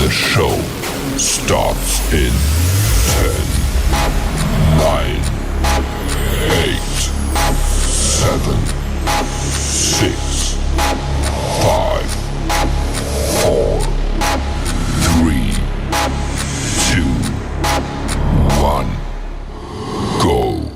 The show starts in 10, 9, 8, 7, 6, 5, 4, 3, 2, 1, go.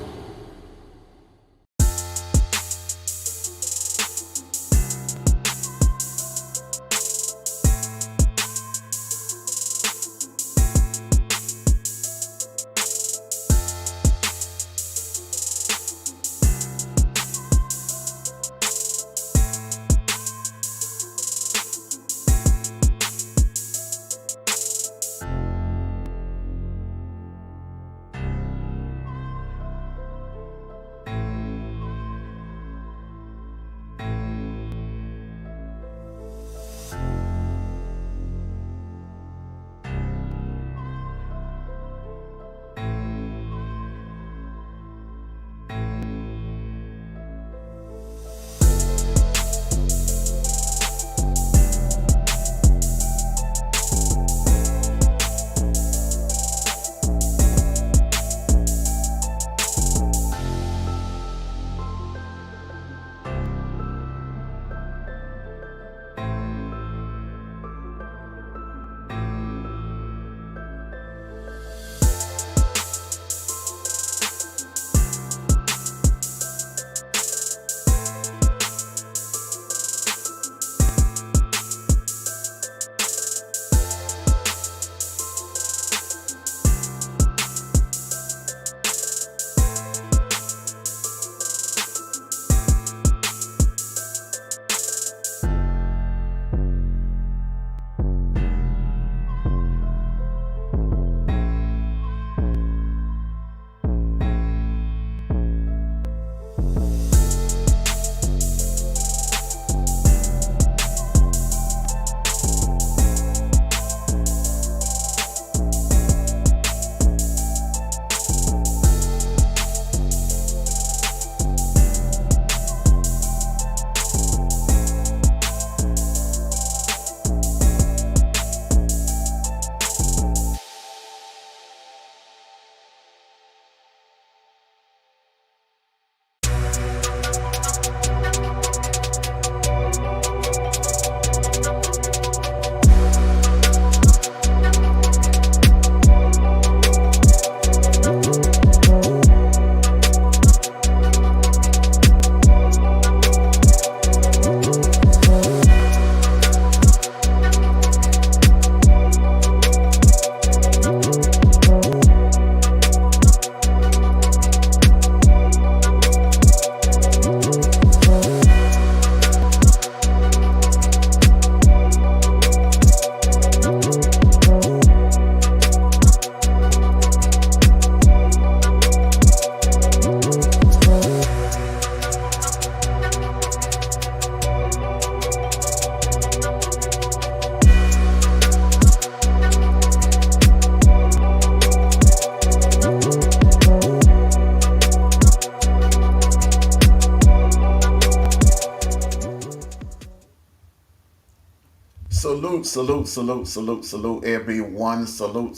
Salute, everyone. Salute.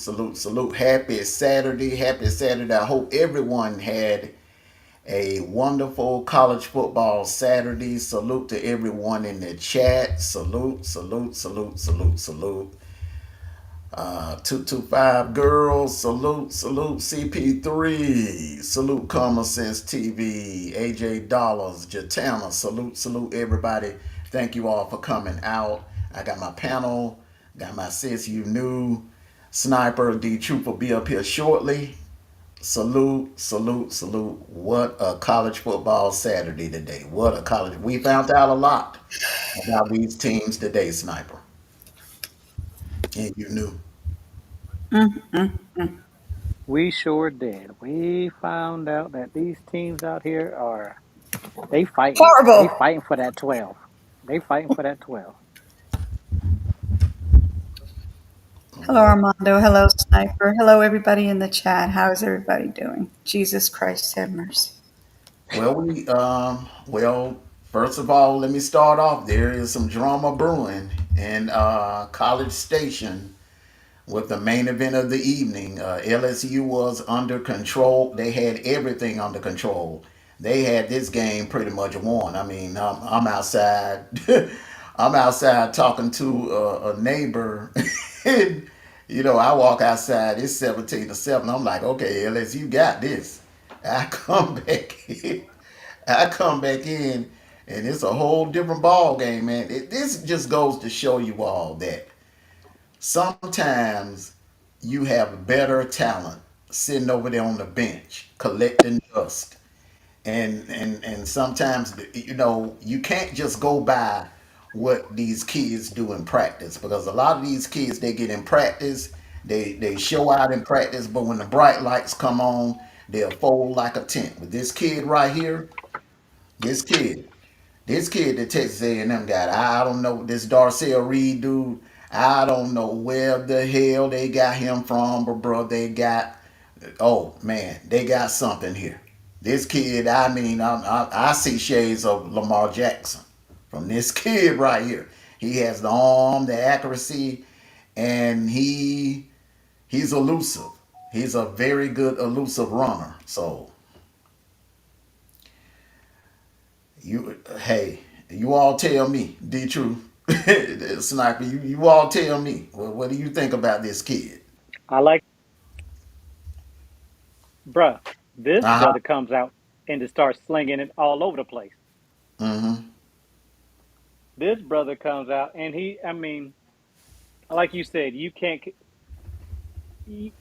Happy Saturday. Happy Saturday. I hope everyone had a wonderful college football Saturday. Salute to everyone in the chat. Salute. 225 girls. Salute. CP3. Salute Common Sense TV. AJ Dollars. Jatana. Salute everybody. Thank you all for coming out. I got my panel, got my sis you knew, Sniper D Troop will be up here shortly. Salute. What a college football Saturday today. What a college. We found out a lot about these teams today, Sniper. And you knew. We sure did. We found out that these teams out here are they fighting. They Horrible. fighting for that 12. They fighting for that 12. Hello, Well, Armando. Hello, Sniper. Hello, everybody in the chat. How is everybody doing? Jesus Christ, have mercy. well, first of all, let me start off. There is some drama brewing in College Station. with the main event of the evening. LSU was under control. They had everything under control. They had this game pretty much won. I mean, I'm outside. I'm outside talking to a neighbor. And, I walk outside. It's 17-7. I'm like, okay, LSU got this. I come back in. I come back in, and it's a whole different ball game, man. This just goes to show you all that sometimes you have better talent sitting over there on the bench collecting dust, and sometimes you can't just go by what these kids do in practice, because a lot of these kids, they get in practice, they show out in practice, but when the bright lights come on, they'll fold like a tent. But this kid right here, this kid this kid that Texas A&M got, I don't know, this Darcel Reed dude, I don't know where the hell they got him from, but bro, oh man, they got something here. This kid, I mean, I see shades of Lamar Jackson from this kid right here. He has the arm, the accuracy, and he's elusive. He's a very good elusive runner. So hey, you all tell me, D True, Sniper, you all tell me, what do you think about this kid? I like, bruh. This Uh huh. brother comes out and just starts slinging it all over the place. Mm This brother comes out and I mean, like you said, you can't. You,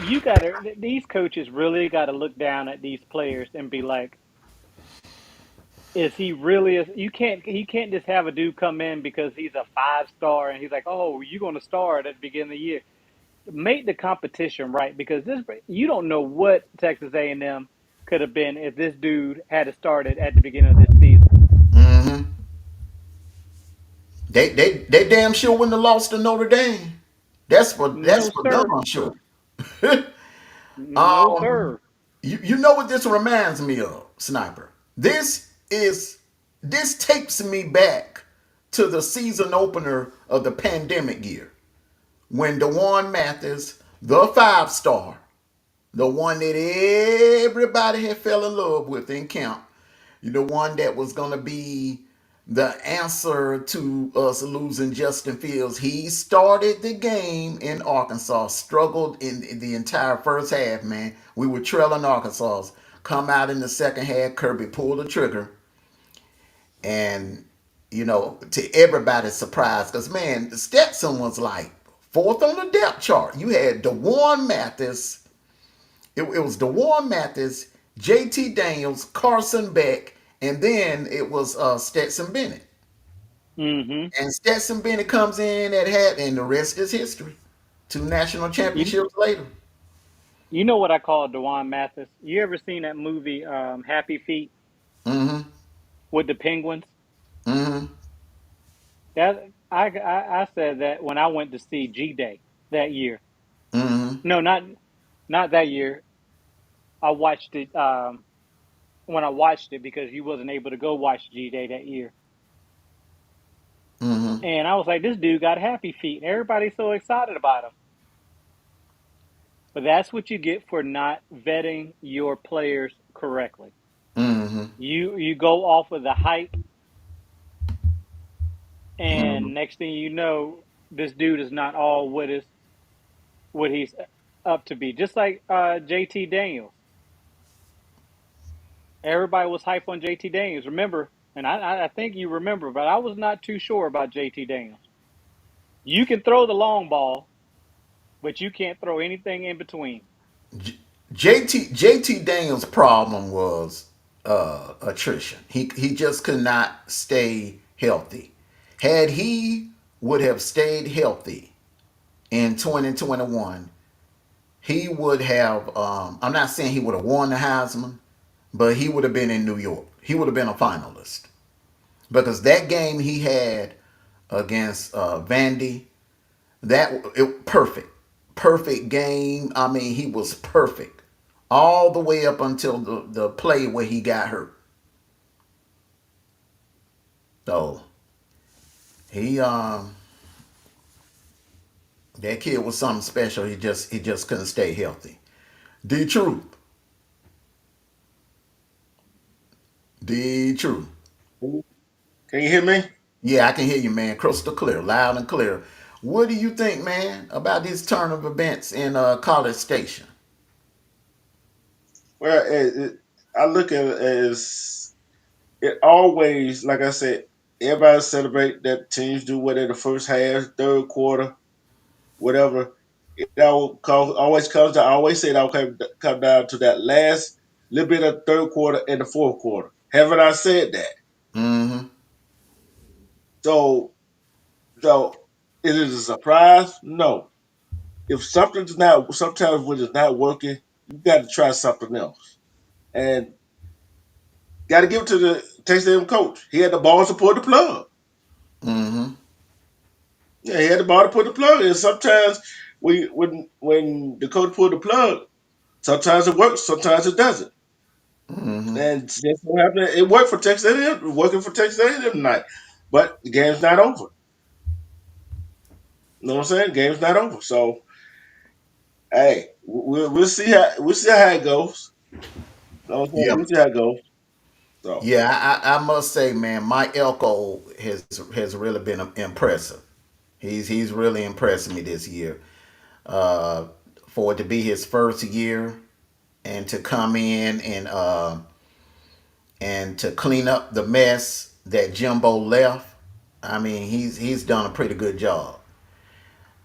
you gotta. These coaches really got to look down at these players and be like, is he really? You can't. He can't just have a dude come in because he's a 5 star and he's like, oh, you're going to start at the beginning of the year. Make the competition right, because this you don't know what Texas A&M could have been if this dude had started at the beginning of this season. hmm. Mm hmm. They damn sure wouldn't have lost to Notre Dame. That's No for sir, darn sure. no um, sir. you know what this reminds me of, Sniper? This takes me back to the season opener of the pandemic year, when Dewan Mathis, the 5 star, the one that everybody had fell in love with in camp, the one that was going to be the answer to us losing Justin Fields. He started the game in Arkansas, struggled in the entire first half, man. We were trailing Arkansas. Come out in the second half, Kirby pulled the trigger, and to everybody's surprise, because man, Stetson was like fourth on the depth chart. You had Dewan Mathis. It was Dewan Mathis, JT Daniels, Carson Beck, and then it was Stetson Bennett. Mm-hmm. And Stetson Bennett comes in at hat, and the rest is history. 2 national You championships later. you know what I call Dewan Mathis? You ever seen that movie Happy Feet Mm-hmm. with the penguins? Mm-hmm. That I said that when I went to see G Day that year. Mm-hmm. No, not that year. I watched it when I watched it because you wasn't able to go watch G Day that year. Mm-hmm. And I was like, this dude got happy feet, and everybody's so excited about him. But that's what you get for not vetting your players correctly. Mm-hmm. You go off of the hype, Mm-hmm. and next thing you know, this dude is not all what he's up to be. Just like JT Daniels. Everybody was hype on JT Daniels. Remember, and I think you remember, but I was not too sure about JT Daniels. You can throw the long ball, but you can't throw anything in between. JT Daniels' problem was attrition. He just could not stay healthy. Had he would have stayed healthy in 2021, he would have. I'm not saying he would have won the Heisman, but he would have been in New York. He would have been a finalist, because that game he had against Vandy, perfect, perfect game. I mean, he was perfect all the way up until the play where he got hurt. So he That kid was something special. He just couldn't stay healthy. D Truth. D Truth. Can you hear me? Yeah, I can hear you, man. Crystal clear, loud and clear. What do you think, man, about this turn of events in College Station? Well, I look at it as it always, like I said, everybody celebrate that teams do what in the first half, third quarter, whatever. Always comes down. I always say it all come down to that last little bit of third quarter and the fourth quarter. Haven't I said that? Mm-hmm. So, so is it a surprise? No. If something's not, sometimes when it's not working, you got to try something else. And got to give it to the Texas A&M coach. He had the balls to pull the plug. Mm-hmm. Yeah, he had the ball to pull the plug. And sometimes when the coach pulled the plug, sometimes it works, sometimes it doesn't. Mm-hmm. And that's what happened. It worked for Texas A&M, working for Texas A&M tonight. But the game's not over. You know what I'm saying? Game's not over. So hey, we'll see how it goes. You know what I'm saying? Yeah. We'll see how it goes. So Yeah, I must say, man, Mike Elko has really been impressive. He's really impressed me this year. Uh, for it to be his first year and to come in and to clean up the mess that Jimbo left. I mean, he's done a pretty good job.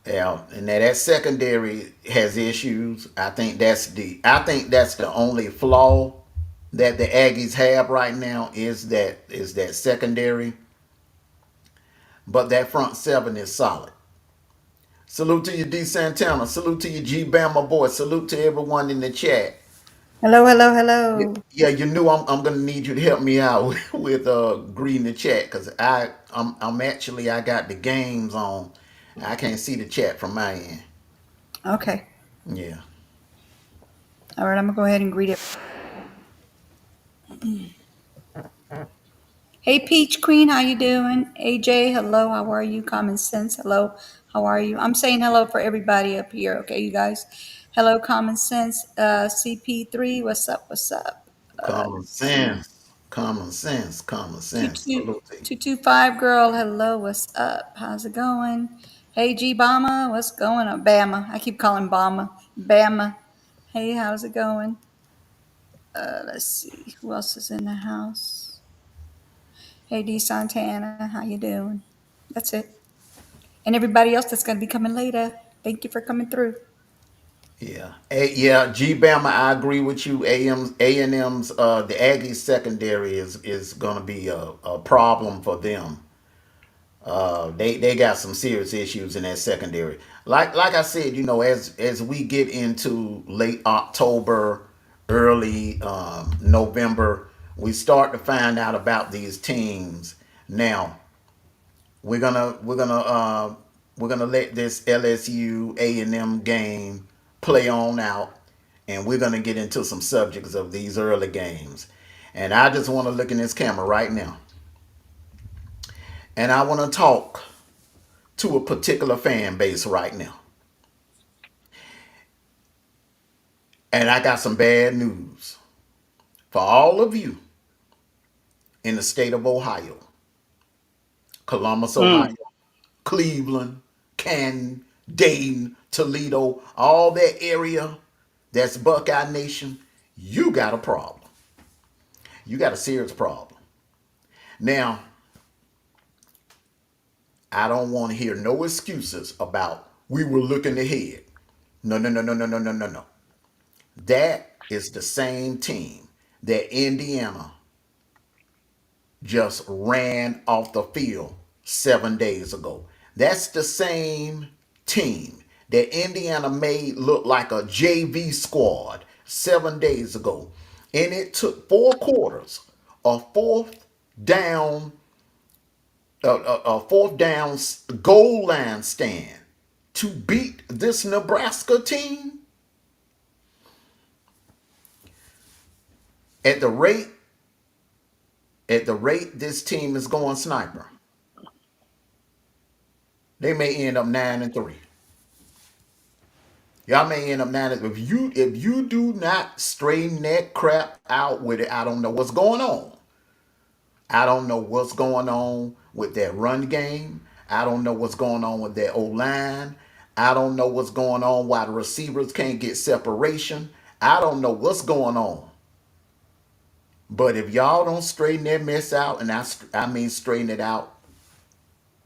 Yeah, and that secondary has issues. I think that's the only flaw that the Aggies have right now is that secondary. But that front seven is solid. Salute to you, D Santana. Salute to you, G Bama boy. Salute to everyone in the chat. Hello, hello, Yeah, hello. yeah, you knew I'm gonna need you to help me out with greeting the chat because I'm actually I got the games on. I can't see the chat from my end. Okay. Yeah. All right, I'm gonna go ahead and greet it. Hey, Peach Queen, how you doing? AJ, hello, how are you? Common Sense, hello, how are you? I'm saying hello for everybody up here, okay, you guys? Hello, Common Sense. CP3, what's up? What's up? Common Let's see. sense. Common sense. Common Two sense. two Salute to you. two two five girl, hello, what's up? How's it going? Hey, G Bama, what's going on? Bama, I keep calling Bama. Bama. Hey, how's it going? Let's see, who else is in the house? Hey, D Santana, how you doing? That's it. And everybody else that's going to be coming later. Thank you for coming through. Yeah. Yeah, G Bama, I agree with you. A&M's the Aggies secondary is gonna be a problem for them. They got some serious issues in that secondary. Like I said, as we get into late October, early November, we start to find out about these teams. Now we're gonna let this LSU A&M game play on out, and we're gonna get into some subjects of these early games. And I just want to look in this camera right now, and I want to talk to a particular fan base right now. And I got some bad news for all of you in the state of Ohio, Columbus, Mm. Ohio, Cleveland, Canton, Dayton, Toledo, all that area that's Buckeye Nation. You got a problem. You got a serious problem. Now, I don't want to hear no excuses about we were looking ahead. No, no, no, no, no, no, no, no, no. That is the same team that Indiana just ran off the field 7 days ago. That's the same team that Indiana made look like a JV squad 7 days ago. And it took 4 quarters, a down, fourth down goal line stand to beat this Nebraska team at the rate this team is going sniper. They may end up 9-3. Y'all may end up now. If you do not straighten that crap out with it, I don't know what's going on. I don't know what's going on with that run game. I don't know what's going on with that O line. I don't know what's going on why the receivers can't get separation. I don't know what's going on. But if y'all don't straighten that mess out, and I mean straighten it out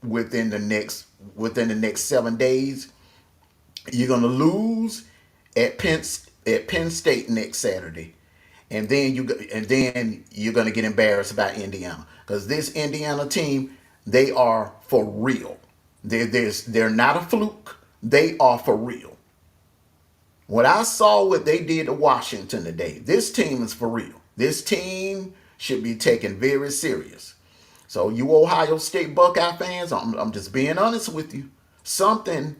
within the next within the next 7 days, you're gonna lose at Penn State next Saturday, and then you're gonna get embarrassed by Indiana because this Indiana team, they are for real. They're not a fluke. They are for real. What I saw what they did to Washington today, this team is for real. This team should be taken very serious. So you Ohio State Buckeye fans, I'm just being honest with you. Something,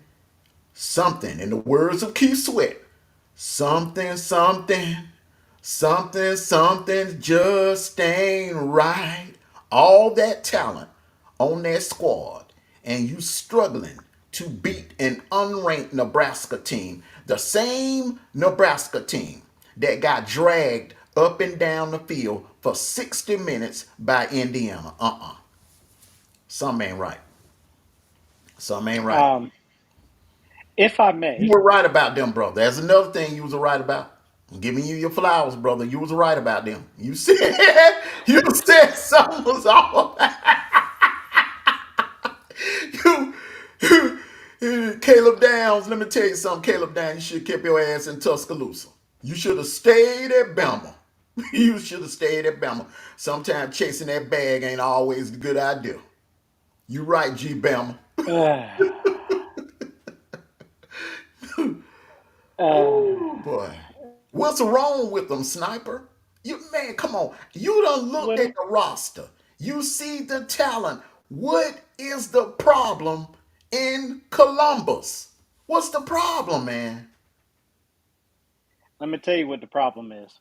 something, in the words of Keith Sweat, something, something, something just ain't right. All that talent on that squad, and you struggling to beat an unranked Nebraska team, the same Nebraska team that got dragged up and down the field for 60 minutes by Indiana. Something ain't right. Something ain't right. Um, if I You may, were right about them, brother. That's another thing you was right about. I'm giving you your flowers, brother. You was right about them. You said you said something was off. Caleb Downs, let me tell you something. Caleb Downs, you should have kept your ass in Tuscaloosa. You should have stayed at Bama. You should have stayed at Bama. Sometimes chasing that bag ain't always a good idea. You right, G Bama. uh, Oh uh, boy. What's wrong with them, Sniper? You man, come on. You done looked what at the roster. You see the talent. What is the problem in Columbus? What's the problem, man? let me tell you what the problem is.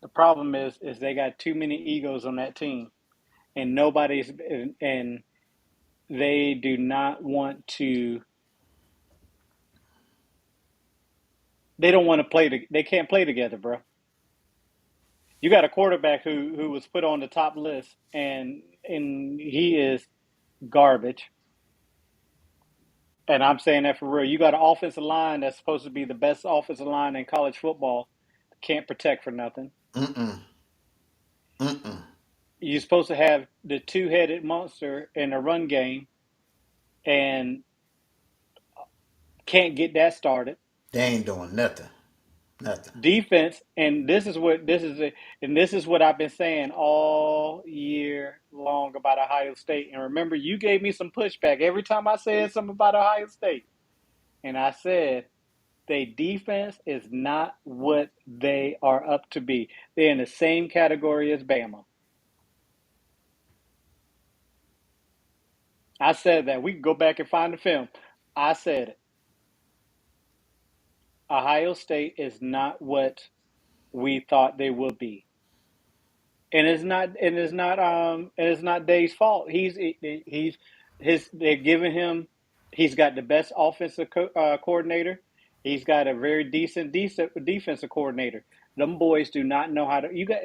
The problem is they got too many egos on that team, and nobody's and they do not want to. They don't want to play. They can't play together, bro. You got a quarterback who was put on the top list, and he is garbage. And I'm saying that for real. You got an offensive line that's supposed to be the best offensive line in college football. Can't protect for nothing. Mm-mm. Mm-mm. You're supposed to have the two-headed monster in a run game, and can't get that started. They ain't doing nothing. Nothing. Defense, and this is what I've been saying all year long about Ohio State. And remember, you gave me some pushback every time I said something about Ohio State, and I said they defense is not what they are up to be. They're in the same category as Bama. I said that. We can go back and find the film. I said it. Ohio State is not what we thought they would be. And it's not Day's fault. He's his they're giving him he's got the best coordinator. He's got a very decent defensive coordinator. Them boys do not know how to you got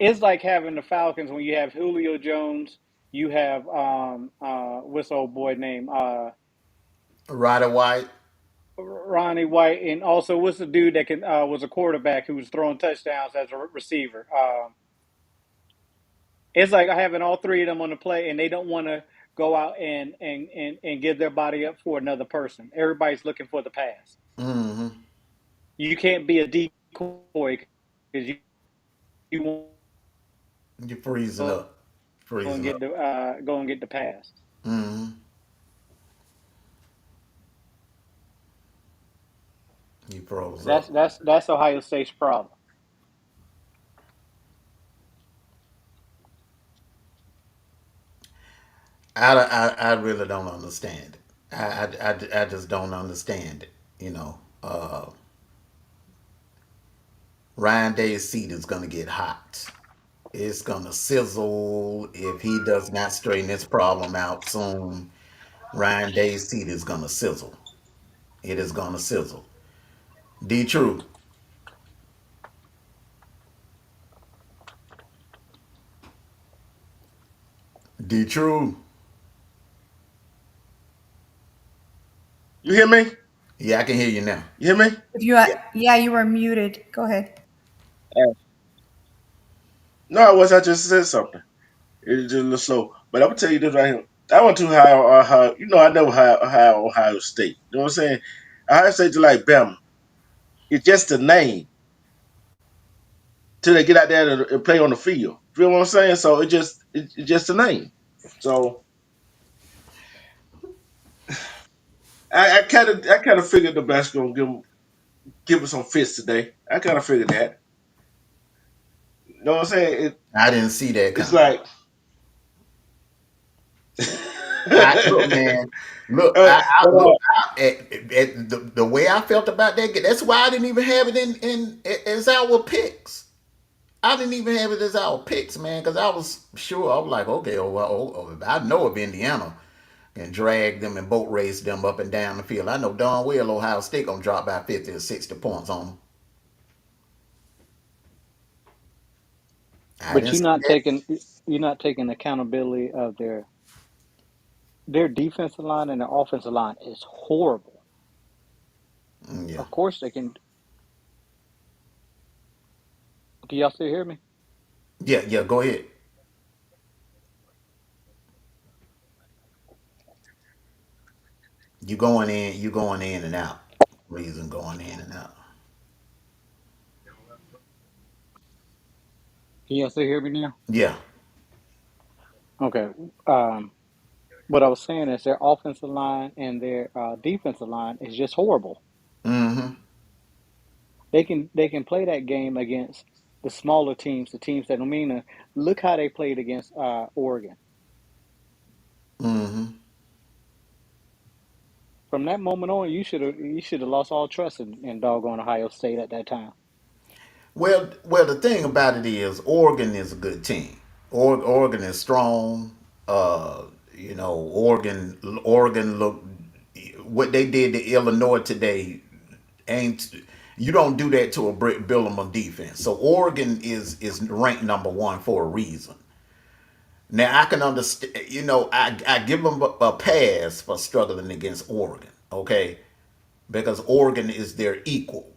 it's like having the Falcons when you have Julio Jones, you have what's the old boy name? Ryder White. Ronnie White, and also what's the dude that can was a quarterback who was throwing touchdowns as a receiver? It's like having all three of them on the play, and they don't want to go out and give their body up for another person. Everybody's looking for the pass. Mm-hmm. You can't be a decoy because you want You're freezing to up. Freezing up. go and get the pass. Mm-hmm. You froze up. That's Ohio State's problem. I really don't understand it. I just don't understand it. You know, Ryan Day's seat is gonna get hot. It's gonna sizzle if he does not straighten this problem out soon. Ryan Day's seat is gonna sizzle. It is gonna sizzle. D True. D True. You hear me? Yeah, I can hear you now. You hear me? If you, yeah, you were muted. Go ahead. Uh, No, I was. I just said something. It's just a little slow. But I'm gonna tell you this right here. I went to Ohio. I know Ohio State. You know what I'm saying? Ohio State's like Bama. It's just a name till they get out there and play on the field. You know what I'm saying? So it's just a name. So I kind of figured Nebraska gonna give us some fits today. I kind of figured that. You know what I'm saying? I didn't see that It's coming. like, I look, man. Look, I but look at the way I felt about that. That's why I didn't even have it in as our picks. I didn't even have it as our picks, man, because I was sure I was like, okay, I know if Indiana can drag them and boat race them up and down the field, I know darn well Ohio State gonna drop by 50 or 60 points on them. I But didn't see that. you're not taking accountability of their defensive line and their offensive line is horrible. Yeah, Of course they can. Can y'all still hear me? yeah, yeah. Go ahead. You going in? You going in and out? Reason going in and out. Can y'all still hear me now? Yeah. Okay. Um, what I was saying is their offensive line and their defensive line is just horrible. Mm-hmm. They can play that game against the smaller teams, the teams that don't mean to. Look how they played against Oregon. Mm-hmm. From that moment on, you should have lost all trust in doggone Ohio State at that time. Well, the thing about it is, Oregon is a good team. Oregon is strong. Oregon look what they did to Illinois today ain't. You don't do that to a Brick Billum defense. So Oregon is ranked number one for a reason. Now I can understand. I give them a pass for struggling against Oregon. Okay, because Oregon is their equal,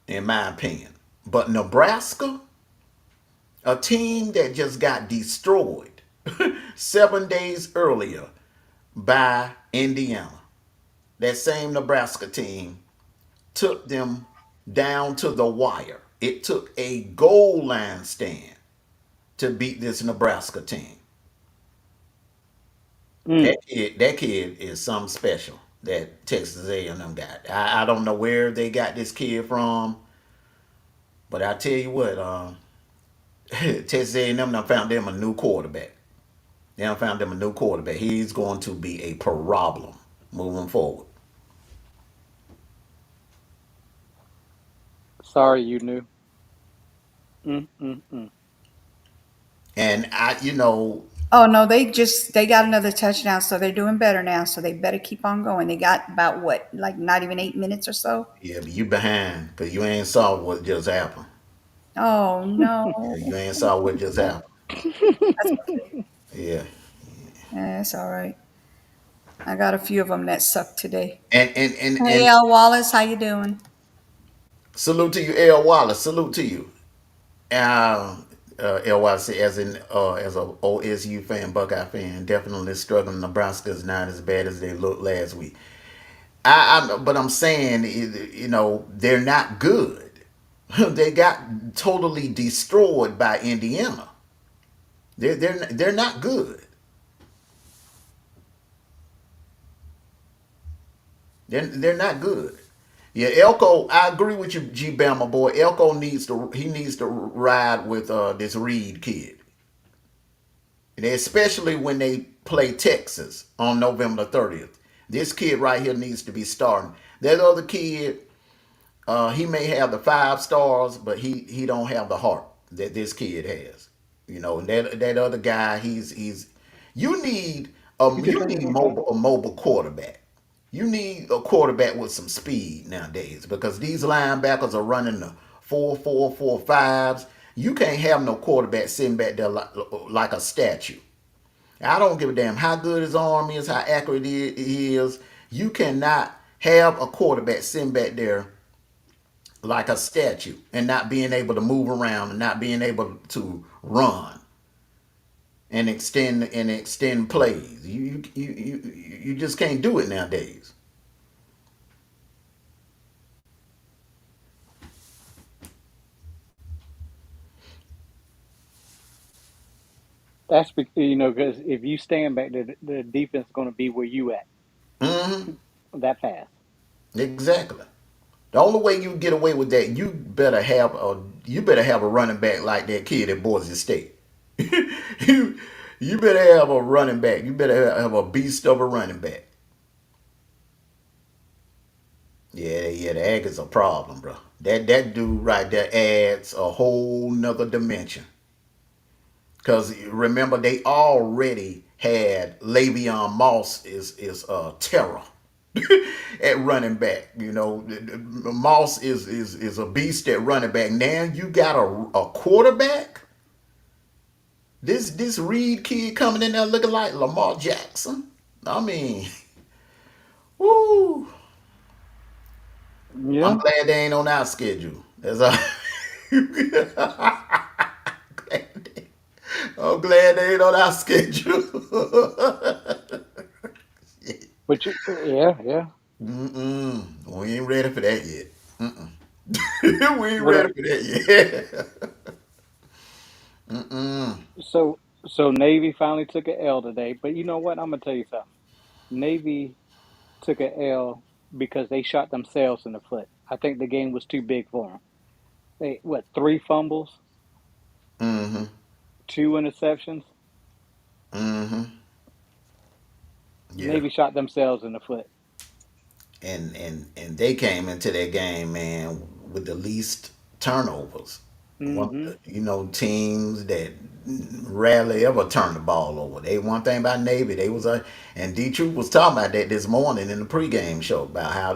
in my opinion. But Nebraska, a team that just got destroyed 7 days earlier by Indiana. That same Nebraska team took them down to the wire. It took a goal line stand to beat this Nebraska team. Mm. That kid is something special that Texas A&M got. I don't know where they got this kid from, but I tell you what, Texas A&M done found them a new quarterback. They done found them a new quarterback. He's going to be a problem moving forward. Sorry, you knew. Mm, mm, mm. And Oh no, they got another touchdown, so they're doing better now. So they better keep on going. They got about what, like not even 8 minutes or so. yeah, but you behind because you ain't saw what just happened. Oh Yeah, no, you ain't saw what just happened. that's okay. Yeah, That's all right. I got a few of them that suck today. Hey, and Al Wallace, how you doing? salute to you, L. Wallace. Salute to you. LYC as a OSU fan, Buckeye fan, definitely struggling. Nebraska is not as bad as they looked last week. But I'm saying, they're not good. They got totally destroyed by Indiana. They're not good. They're not good. Yeah, Elko. I agree with you, G Bama boy. Elko needs to ride with this Reed kid. And especially when they play Texas on November 30th. This kid right here needs to be starting. That other kid, he may have the 5 stars, but he don't have the heart that this kid has. And that other guy, he's you need You could You think need of okay. a mobile quarterback. You need a quarterback with some speed nowadays because these linebackers are running the 4-4-4-5s. You can't have no quarterback sitting back there like a statue. I don't give a damn how good his arm is, how accurate he is. You cannot have a quarterback sitting back there like a statue and not being able to move around and not being able to run and extend plays. You just can't do it nowadays. That's because if you stand back, the defense is going to be where you at Hmm. that fast. Exactly. The only way you get away with that, you better have a running back like that kid at Boise State. you you better have a running back. You better have a beast of a running back. Yeah, the egg is a problem, bro. That dude right there adds a whole nother dimension. Cause remember they already had Le'Veon Moss is terror at running back. You know, Moss is a beast at running back. Now you got a quarterback. This Reed kid coming in there looking like Lamar Jackson. I mean, woo! I'm Yeah, glad they ain't on our schedule. That's all. I'm glad they ain't on our schedule. but yeah. Mm-mm. We ain't ready for that yet. Mm-mm. We ain't What ready up? for that yet. Mm-mm. So Navy finally took an L today, but you know what? I'm gonna tell you something. Navy took an L because they shot themselves in the foot. I think the game was too big for them. They what? Three fumbles, Mm-hmm. two interceptions. Mm-hmm. Yeah. Navy shot themselves in the foot. And they came into that game, man, with the least turnovers. One, Mm-hmm. teams that rarely ever turn the ball over. They one thing about Navy, they was and D Troop was talking about that this morning in the pregame show about how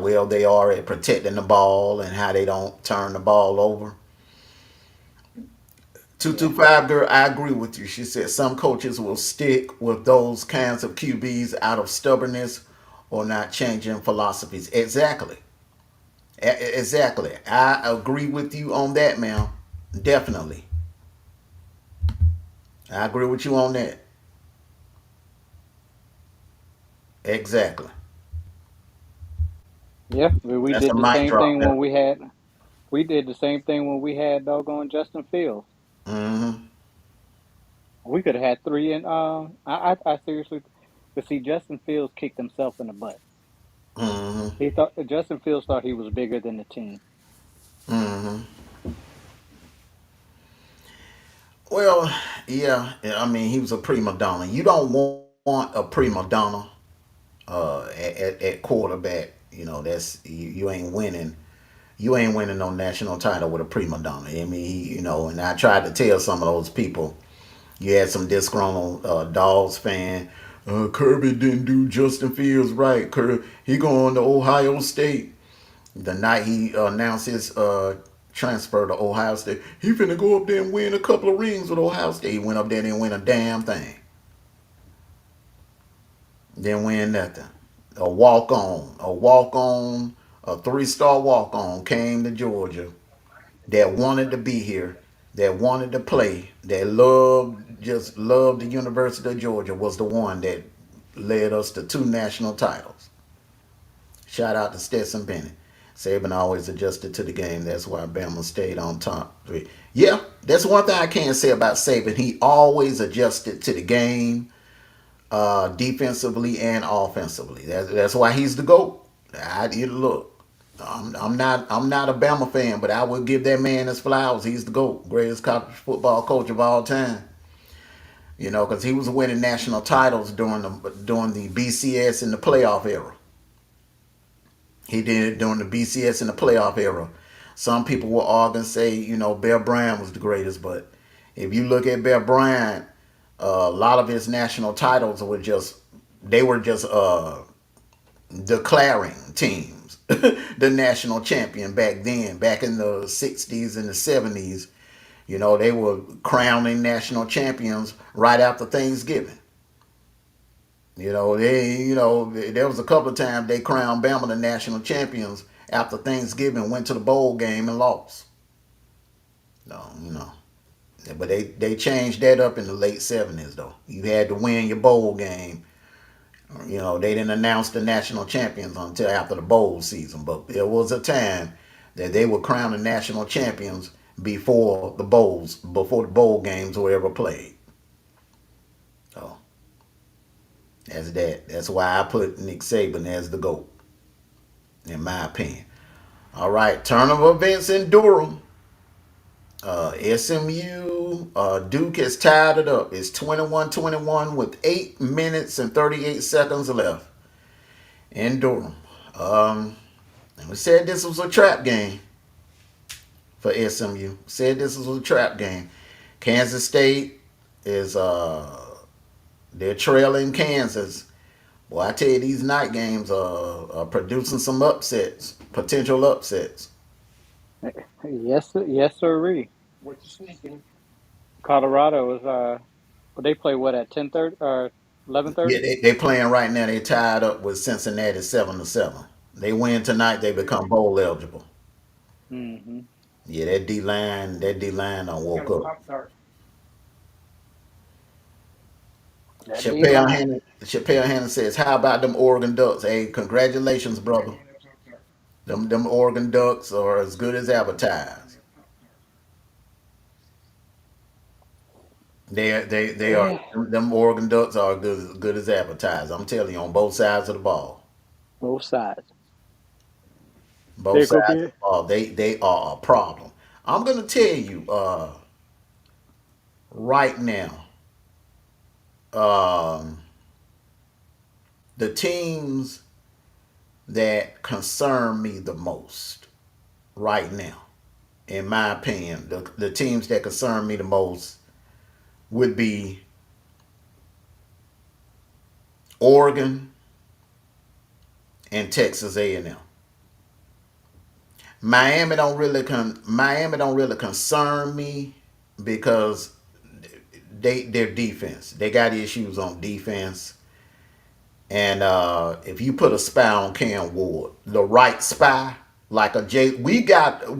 well they are at protecting the ball and how they don't turn the ball over. Yeah. 225 girl, I agree with you. She said some coaches will stick with those kinds of QBs out of stubbornness or not changing philosophies. Exactly. Exactly. I agree with you on that, man. Definitely. I agree with you on that. Exactly. Yeah. We That's did a the mic same drop thing there. when we had. We did the same thing when we had doggone Justin Fields. Mm-hmm. We could have had three, and I seriously, but see, Justin Fields kicked himself in the butt. Mm-hmm. He thought Justin Fields thought he was bigger than the team. Mm-hmm. Well, yeah. I mean, he was a prima donna. You don't want a prima donna at quarterback. That's you ain't winning. You ain't winning no national title with a prima donna. I mean, and I tried to tell some of those people. You had some disgruntled Dogs fan. Kirby didn't do Justin Fields right. He going to Ohio State. The night he announced his transfer to Ohio State, he finna go up there and win a couple of rings with Ohio State. He went up there and didn't win a damn thing. Didn't win nothing. A 3-star walk on came to Georgia that wanted to be here, that wanted to play, that just loved the University of Georgia, was the one that led us to 2 national titles. Shout out to Stetson Bennett. Saban always adjusted to the game. That's why Bama stayed on top 3. Yeah, that's one thing I can say about Saban. He always adjusted to the game, defensively and offensively. That's why he's the GOAT. Look, I'm not a Bama fan, but I will give that man his flowers. He's the GOAT, greatest college football coach of all time. Because he was winning national titles during the BCS and the playoff era. He did it during the BCS and the playoff era. Some people will argue and say, Bear Bryant was the greatest, but if you look at Bear Bryant, A lot of his national titles were just they were just declaring teams the national champion back then, back in the 60s and the 70s. You know, they were crowning national champions right after Thanksgiving. There was a couple of times they crowned Bama the national champions after Thanksgiving, went to the bowl game and lost. No, but they changed that up in the late 70s though. You had to win your bowl game. They didn't announce the national champions until after the bowl season, but there was a time that they were crowning national champions before the bowl games were ever played. So that's that. That's why I put Nick Saban as the GOAT, in my opinion. All right, turn of events in Durham. SMU, Duke has tied it up. It's 21-21 with 8 minutes and 38 seconds left in Durham. And we said this was a trap game for SMU. Said this was a trap game. Kansas State is they're trailing Kansas. Well, I tell you, these night games are producing some upsets, potential upsets. Yes, yes, sir. Colorado is well, they play what at 10:30 or Yeah, 11:30? they playing right now. They tied up with Cincinnati 7-7. They win tonight. They become bowl eligible. Mm-hmm. Yeah, that D line don't woke up. That D line. Chappelle Hannon says, "How about them Oregon Ducks? Hey, congratulations, brother. Them Oregon Ducks are as good as advertised. They are. Yeah, Them Oregon Ducks are good as advertised. I'm telling you, on both sides of the ball, both sides. both They're gonna sides of be the ball, they are a problem. I'm gonna tell you right now, um, the teams that concern me the most right now, in my opinion, the teams that concern me the most would be Oregon and Texas A&M. Miami don't really concern me because their defense. They got issues on defense. And if you put a spy on Cam Ward, the right spy, like a J, we got a.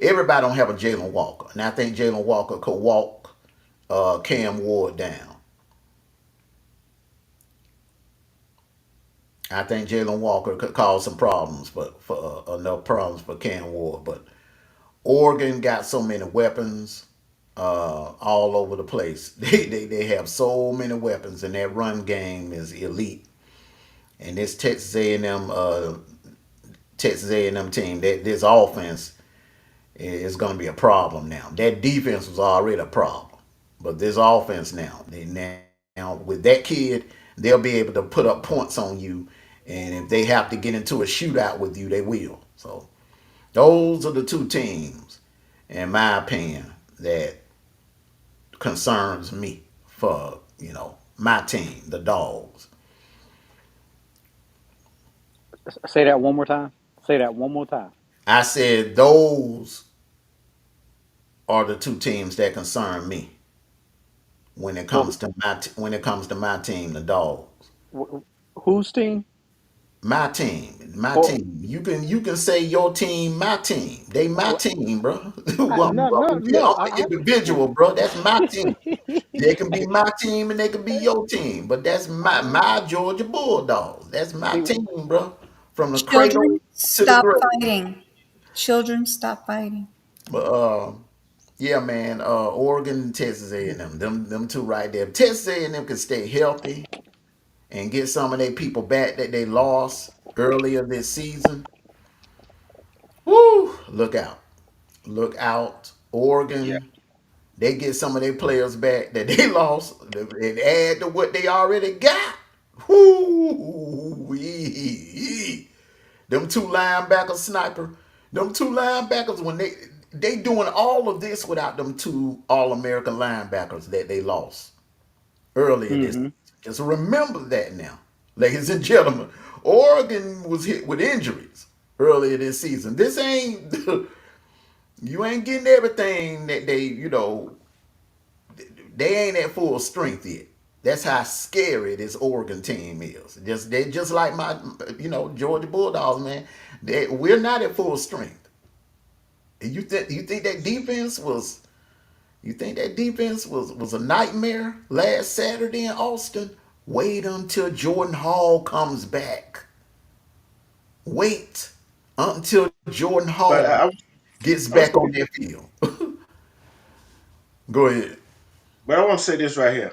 Everybody don't have a Jalen Walker, and I think Jalen Walker could walk Cam Ward down. I think Jalen Walker could cause some problems, but for enough problems for Cam Ward. But Oregon got so many weapons all over the place. They have so many weapons, and that run game is elite. And this Texas A&M team, this offense is going to be a problem now. That defense was already a problem, but this offense now with that kid, they'll be able to put up points on you, and if they have to get into a shootout with you, they will. So those are the two teams, in my opinion, that concerns me for my team, the Dogs. say that one more time. Say that one more time. I said those are the two teams that concern me Well, when it comes to my team, the Dogs. whose team? My Well, team. You can say your team, my team. They my well team, bro. I'm, no, no, no. I'm an individual, bro. That's my team. They can be my team and they can be your team, but that's my Georgia Bulldogs. That's my See, team, bro. From the cradle Children, to the stop grave. fighting. Children, stop fighting. But yeah, man. Oregon, and Texas A&M, them two right there. If Texas A&M can stay healthy and get some of their people back that they lost earlier this season. Woo! Look out, Yeah. Oregon. They get some of their players back that they lost and add to what they already got. Whoo! Them two linebacker sniper. Them two linebackers when they doing all of this without them two All American linebackers that they lost earlier this Mm-hmm. season. Just remember that now, ladies and gentlemen. Oregon was hit with injuries earlier this season. This ain't you ain't getting everything that they ain't at full strength yet. That's how scary this Oregon team is. They just like my Georgia Bulldogs, man. We're not at full strength. You think that defense was a nightmare last Saturday in Austin? Wait until Jordan Hall comes back. Wait until Jordan But Hall gets I was, back on that field. Go ahead. but I want to say this right here.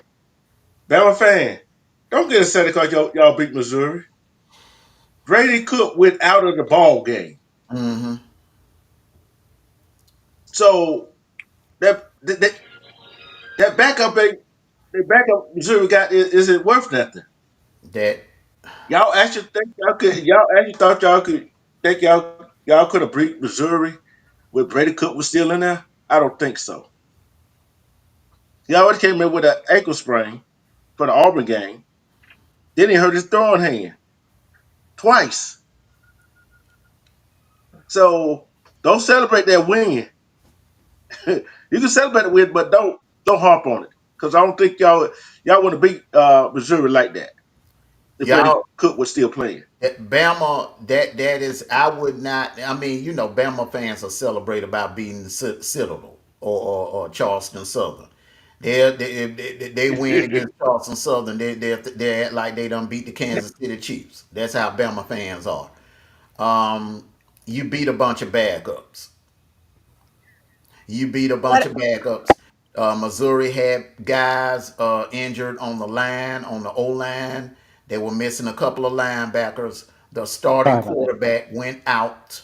Bama fan, don't get upset because y'all beat Missouri. Brady Cook went out of the ball game. Mm-hmm. So that backup the backup Missouri got is it worth nothing? That Y'all actually thought y'all could think y'all could have beat Missouri with Brady Cook was still in there? I don't think so. He already came in with an ankle sprain for the Auburn game. Then he hurt his throwing hand twice. So don't celebrate that win. You can celebrate the win, but don't harp on it because I don't think y'all want to beat Missouri like that. If Brady y'all Cook was still playing. Bama, that is, I would not. I mean, Bama fans are celebrate about beating the Citadel or Charleston Southern. They win against Charleston Southern. They act like they done beat the Kansas City Chiefs. That's how Bama fans are. Um, you beat a bunch of backups. You beat a bunch What of backups. Missouri had guys injured on the line, on the O line. They were missing a couple of linebackers. The starting Sorry about that. quarterback went out.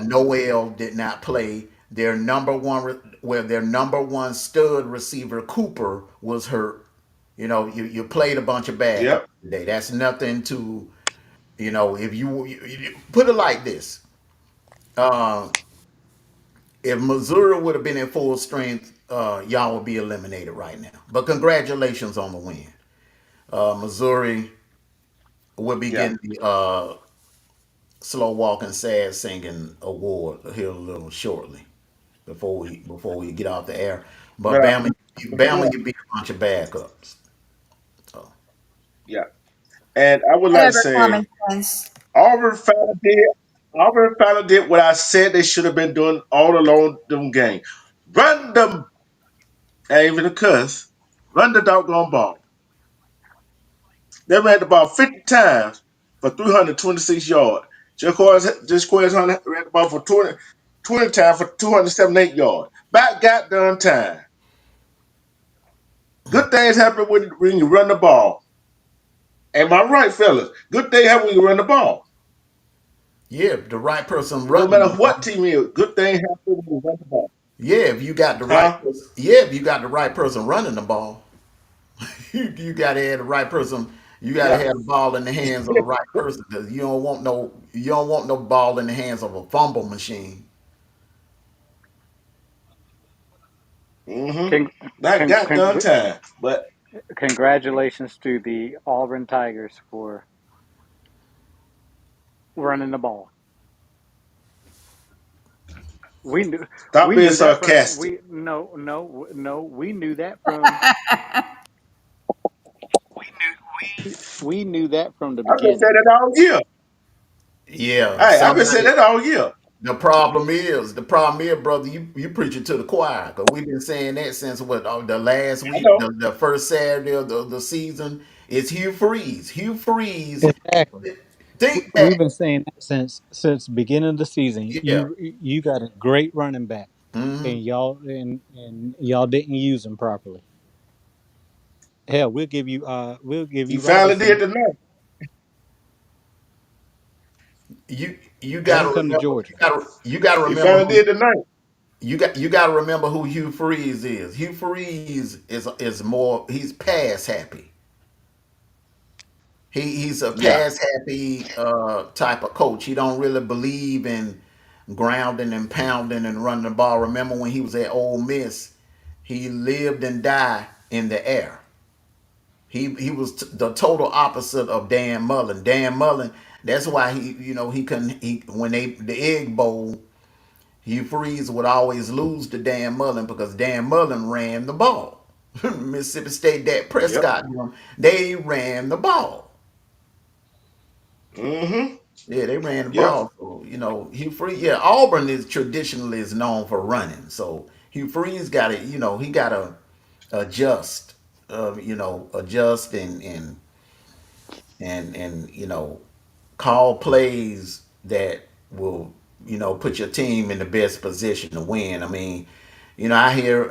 Noel did not play. Their number one stud receiver Cooper was hurt. You played a bunch of backups Yep. today. That's nothing to if you put it like this. Uh, if Missouri would have been in full strength, y'all would be eliminated right now. But congratulations on the win. Missouri will be Yeah. getting the slow walking, sad singing award here a little shortly before we get off the air. But But Bama, you beat a bunch of backups. So, yeah. And I would like to whatever, say common sense. Auburn finally did. Auburn finally did what I said they should have been doing all along them game. Run them, ain't even a cuss. Run the doggone ball. They ran the ball 50 times for 326 yards. Jaquez Hunter ran the ball for 20 times for 278 yards. Back got done time. Good things happen when you run the ball. Am I right, fellas? Good things happen when you run the ball. yeah, the right person No running matter the what ball. team is, good things happen when you run the ball. Yeah, if you got the right Huh? person. Yeah, if you got the right person running the ball. You got to have the right person. You got to Yeah. have the ball in the hands of the right person because you don't want no ball in the hands of a fumble machine. Mm-hmm. Con- That con- got done con- time. But Congratulations to the Auburn Tigers for running the ball. We knew stop we being knew that from sarcastic. we no no no we knew that from we knew that from the I've been saying beginning. that all year. Yeah, Hey, I've been saying somebody. that all year. The problem is, brother. You preaching to the choir because we've been saying that since the last I week, know. the first Saturday of the season. It's Hugh Freeze. Hugh Freeze. Exactly. Think We've back. been saying that since beginning of the season. Yeah. You got a great running back, Hmm. and y'all didn't use him properly. Hell, we'll He give finally did Robinson. tonight. You got Let to him come to remember. Georgia. You got to He remember finally who did tonight. you got to remember who Hugh Freeze is. Hugh Freeze is more. He's pass happy. He's a Yeah. pass happy type of coach. He don't really believe in. grounding and pounding and running the ball. Remember when he was at Ole Miss, he lived and died in the air. He was the total opposite of Dan Mullen. Dan Mullen, that's why he couldn't when the Egg Bowl, Hugh Freeze would always lose to Dan Mullen because Dan Mullen ran the ball. Mississippi State, Dak Yep. Prescott, they ran the ball. Mm-hmm. Yeah, they ran the Yep. ball. So, Hugh Freeze. Yeah, Auburn is traditionally is known for running. So Hugh Freeze got to, he got to adjust, adjust and call plays that will put your team in the best position to win. I mean,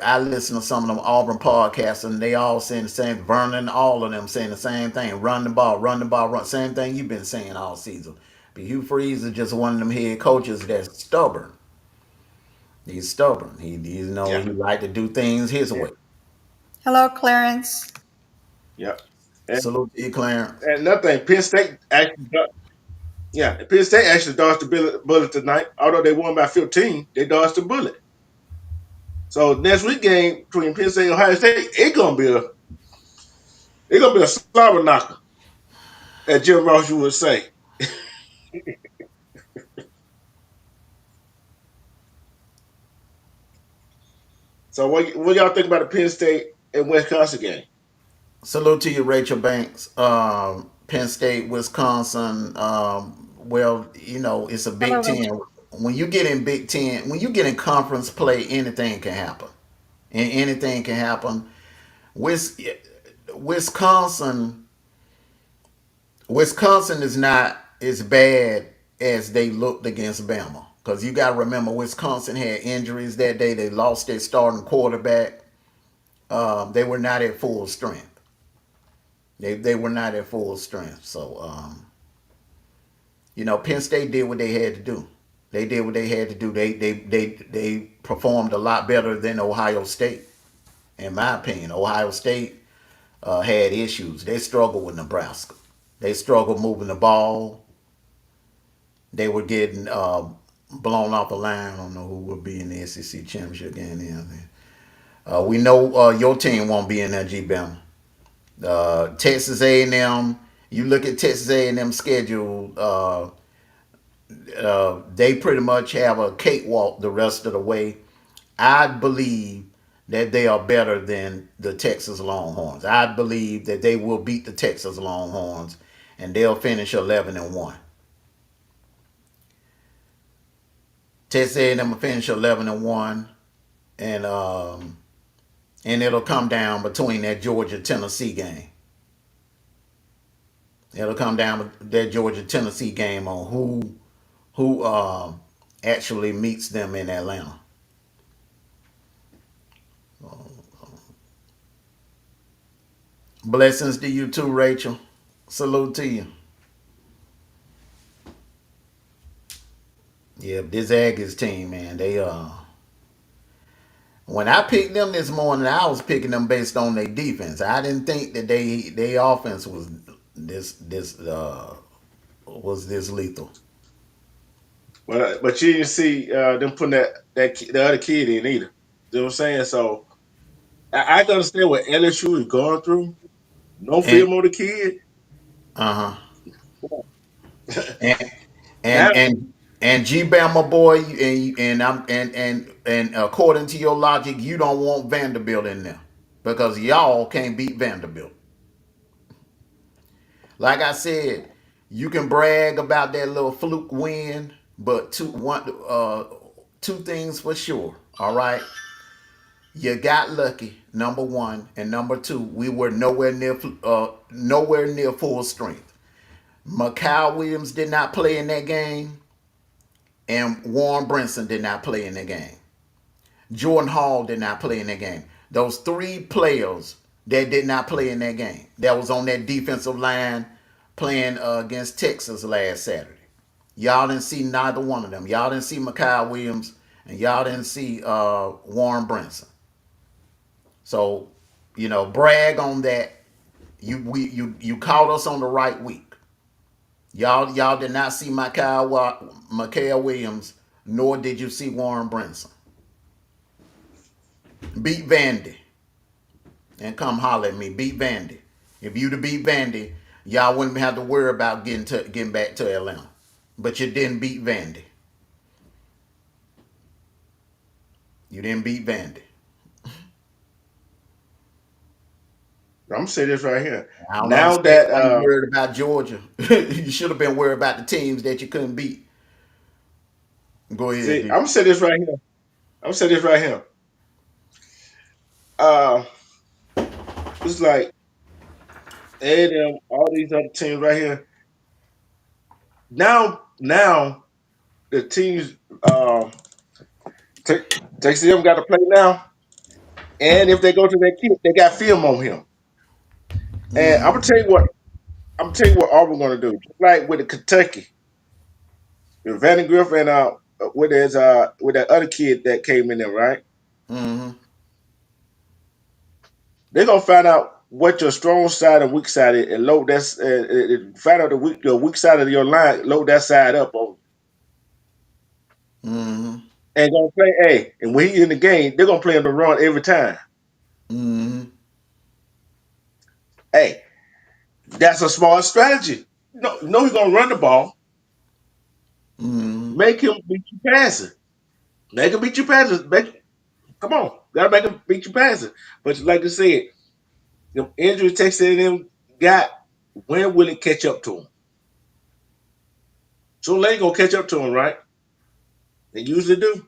I listen to some of them Auburn podcasts and they all saying the same. Vernon, all of them saying the same thing: run the ball, run the ball, run. Same thing you've been saying all season. But Hugh Freeze is just one of them head coaches that's stubborn. He's stubborn. Yeah. He like to do things his Yeah. way. Hello, Clarence. Yep. And, Salute to you, Clarence. and another thing, Penn State actually dodged the bullet tonight. Although they won by 15, they dodged the bullet. So next week game between Penn State and Ohio State, it's gonna be a slobber knocker, as Jim Ross would say. So what y'all think about the Penn State and Wisconsin game? Salute to you, Rachel Banks. Penn State, Wisconsin. Well, it's a Hello, Big Ten. Rachel. When you get in Big Ten, when you get in conference play, anything can happen. And anything can happen. Wis- Wisconsin, Wisconsin is not as bad as they looked against Bama. Because you got to remember, Wisconsin had injuries that day. They lost their starting quarterback. They were not at full strength. They were not at full strength. So Penn State did what they had to do. They did what they had to do. They performed a lot better than Ohio State, in my opinion. Ohio State had issues. They struggled with Nebraska. They struggled moving the ball. They were getting blown off the line. I don't know who will be in the SEC championship game. We know your team won't be in that Bama. Texas A&M. You look at Texas A&M schedule. They pretty much have a cakewalk the rest of the way. I believe that they are better than the Texas Longhorns. I believe that they will beat the Texas Longhorns, and they'll finish 11-1. Texas A&M will finish 11-1, and it'll come down between that Georgia Tennessee game. It'll come down to that Georgia Tennessee game on who actually meets them in Atlanta. Blessings to you too, Rachel. Salute to you. Yeah, this Aggies team, man, they when I picked them this morning, I was picking them based on their defense. I didn't think that their offense this lethal. But you didn't see them putting the other kid in either. You know what I'm saying? So I can understand what LSU is going through. No And film on the kid. uh-huh. And Now, and G Bama boy, and according to your logic, you don't want Vanderbilt in there because y'all can't beat Vanderbilt. Like I said, you can brag about that little fluke win, but two things for sure. All right, you got lucky. Number one, and number two, we were nowhere near full strength. Mikal Williams did not play in that game, and Warren Brinson did not play in that game. Jordan Hall did not play in that game. Those three players that did not play in that game, that was on that defensive line playing against Texas last Saturday. Y'all didn't see neither one of them. Y'all didn't see Mikal Williams, and y'all didn't see Warren Brinson. So, brag on that. You caught us on the right week. Y'all did not see Mikal Williams nor did you see Warren Brinson. Beat Vandy and come holler at me. Beat Vandy. If you'd have beat Vandy, y'all wouldn't have to worry about getting back to Atlanta. But you didn't beat Vandy. You didn't beat Vandy. I'm gonna say this right here. I don't Now understand that why you worried about Georgia. You should have been worried about the teams that you couldn't beat. Go ahead, see, D. I'm gonna say this right here. I'm gonna say this right here. Uh, it's like A&M, all these other teams right here. Now the teams Texas A&M got to play now, and if they go to that kid, they got film on him. And I'm Mm-hmm. gonna tell you what. I'm gonna tell you what Auburn gonna do. Just like with the Kentucky, with Vandegrift and with that other kid that came in there, right? Mm-hmm. They're gonna find out what your strong side and weak side is, and load that's find out your weak side of your line, load that side up on, Mm-hmm. and gonna play. Hey, and when he in the game, they're gonna play him the run every time. Mm-hmm. Hey, that's a smart strategy. No, he's gonna run the ball, Mm-hmm. make him beat you passing, make him beat you passing. Come on, gotta make him beat you passing. But like I said, the injury Texas A&M got, when will it catch up to him? So they gonna catch up to him, right? They usually do.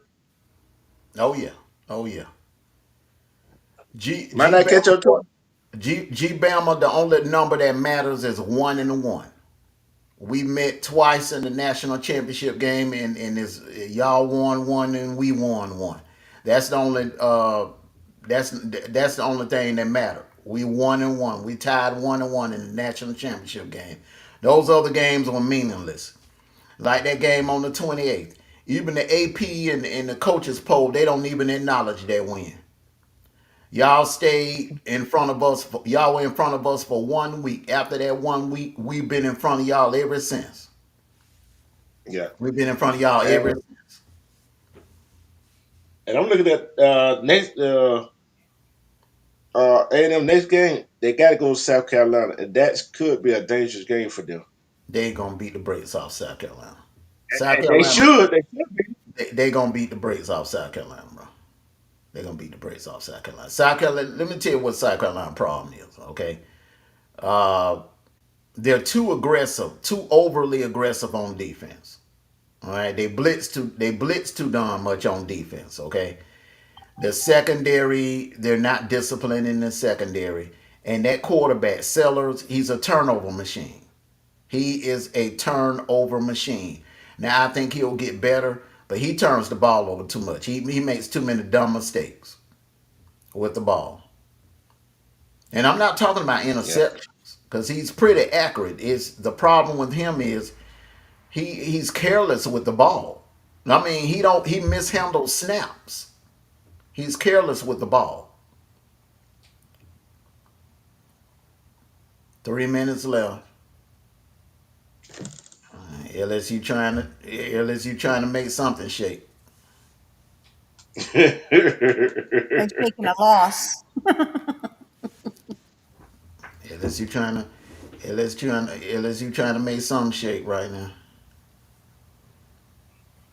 Oh yeah. Oh yeah. Might not catch up to him. G Bama, the only number that matters is 1-1. We met twice in the national championship game, and it's, y'all won one and we won one. That's the only that's the only thing that mattered. We 1-1. We tied 1-1 in the national championship game. Those other games were meaningless. Like that game on the 28th. Even the AP and the coaches poll, they don't even acknowledge that win. Y'all stayed in front of us. Y'all were in front of us for 1 week. After that 1 week, we've been in front of y'all ever since. Yeah. We've been in front of y'all ever And since. and I'm looking at next A&M next game. They got to go to South Carolina, and that could be a dangerous game for them. They gonna beat the brakes off South Carolina. South And they Carolina, should. They should be. they gonna beat the brakes off South Carolina, bro. They gonna beat the brakes off South Carolina. South Carolina. Let me tell you what South Carolina problem is. Okay, uh, they're too aggressive, too overly aggressive on defense. All right, they blitz too darn much on defense. Okay, the secondary, they're not disciplined in the secondary. And that quarterback, Sellers, he's a turnover machine. He is a turnover machine. Now, I think he'll get better, but he turns the ball over too much. He makes too many dumb mistakes with the ball. And I'm not talking about Yeah. interceptions because he's pretty accurate. Is the problem with him is he's careless with the ball. I mean, he mishandles snaps. He's careless with the ball. 3 minutes left. LSU trying to make something shake. They've taken a loss. LSU trying to LSU trying to make something shake right now.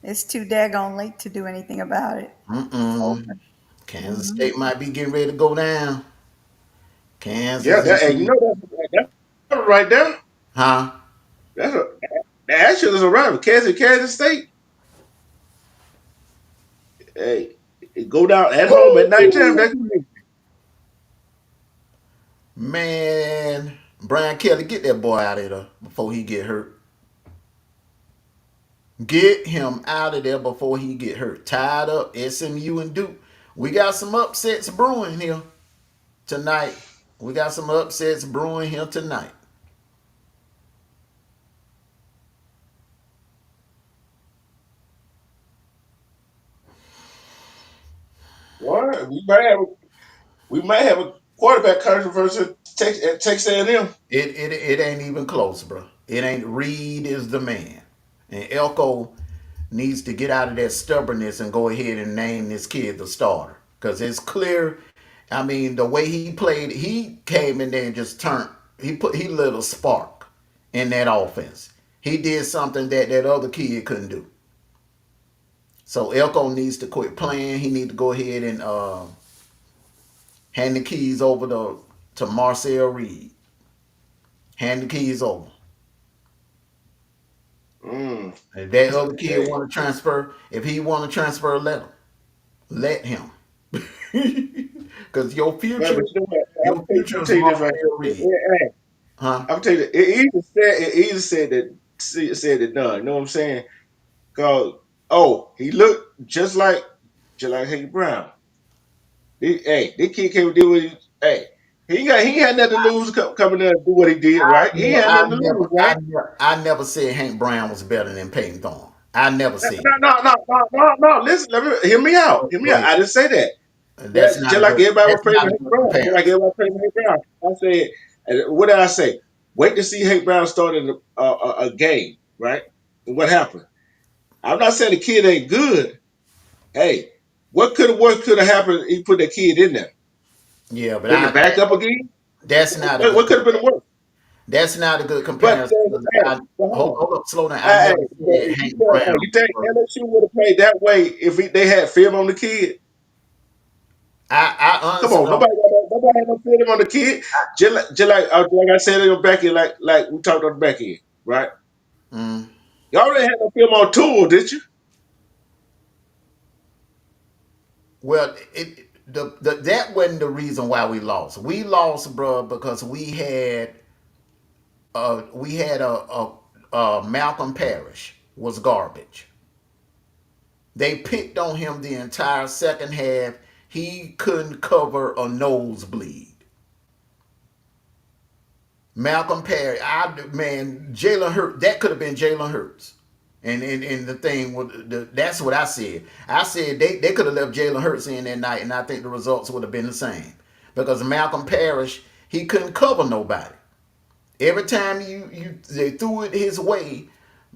It's too daggone late to do anything about it. It's Mm-mm. over. Kansas Hmm. State might be getting ready to go down. Yeah. Kansas And you and know that's right there. huh? That's a that actually is a rival. Kansas State. Hey, it go down at home at nighttime. That's Woo! Man, Brian Kelly, get that boy out of there before he get hurt. Get him out of there before he get hurt. Tied up SMU and Duke. We got some upsets brewing here tonight. We got some upsets brewing here tonight. what we might have a quarterback controversy at Texas A&M. It ain't even close, bro. It ain't. Reed is the man, and Elko. needs to get out of that stubbornness and go ahead and name this kid the starter. Because it's clear. I mean, the way he played, he came in there and just turned. He lit a spark in that offense. He did something that that other kid couldn't do. So Elko needs to quit playing. He need to go ahead and hand the keys over to Marcel Reed. Hand the keys over. Mm. If that other kid Hey, want to transfer, if he want to transfer, let him. Because but you know what? your future I'm is tell you this right Marcel Reed, here. Hey, huh? I'm tell you, it either said that said it done. You know what I'm saying? Cause he looked just like Hank Brown. This kid came to do what he had nothing to lose coming there and do what he did, right? He had nothing to lose, right? I never said Hank Brown was better than Peyton Thorne. I never No, said. no, no, no, no, no. Listen, let me hear me out. Hear me Go out. ahead. I didn't say that. That's That's not just a like good. everybody was That's praising not a Hank good Brown. Just like comparison. everybody praising Hank Brown. I said, what did I say? Wait to see Hank Brown start in a game, right? And what happened? I'm not saying the kid ain't good. Hey, what could have happened? He put that kid in there. Yeah, but Been the backup again. that's not a good. What could have been the worst? That's not a good But comparison. 'Cause hey, but hold on. hold up, slow down. I Hey, never but said Hank Brown. you think LSU would have played that way if they had film on the kid? I Come honestly on, don't. nobody had no film on the kid. Just like I said on the back end, like we talked on the back end, right? Mm, Y'all didn't have no film on Tool, did you? well, that wasn't the reason why we lost. We lost, bro, because we had Malcolm Parrish was garbage. They picked on him the entire second half. He couldn't cover a nosebleed. Malcolm Perry, Jalen Hurts. That could have been Jalen Hurts. And the thing with that's what I said. I said they could have left Jalen Hurts in that night, and I think the results would have been the same because Malcolm Parrish he couldn't cover nobody. Every time they threw it his way,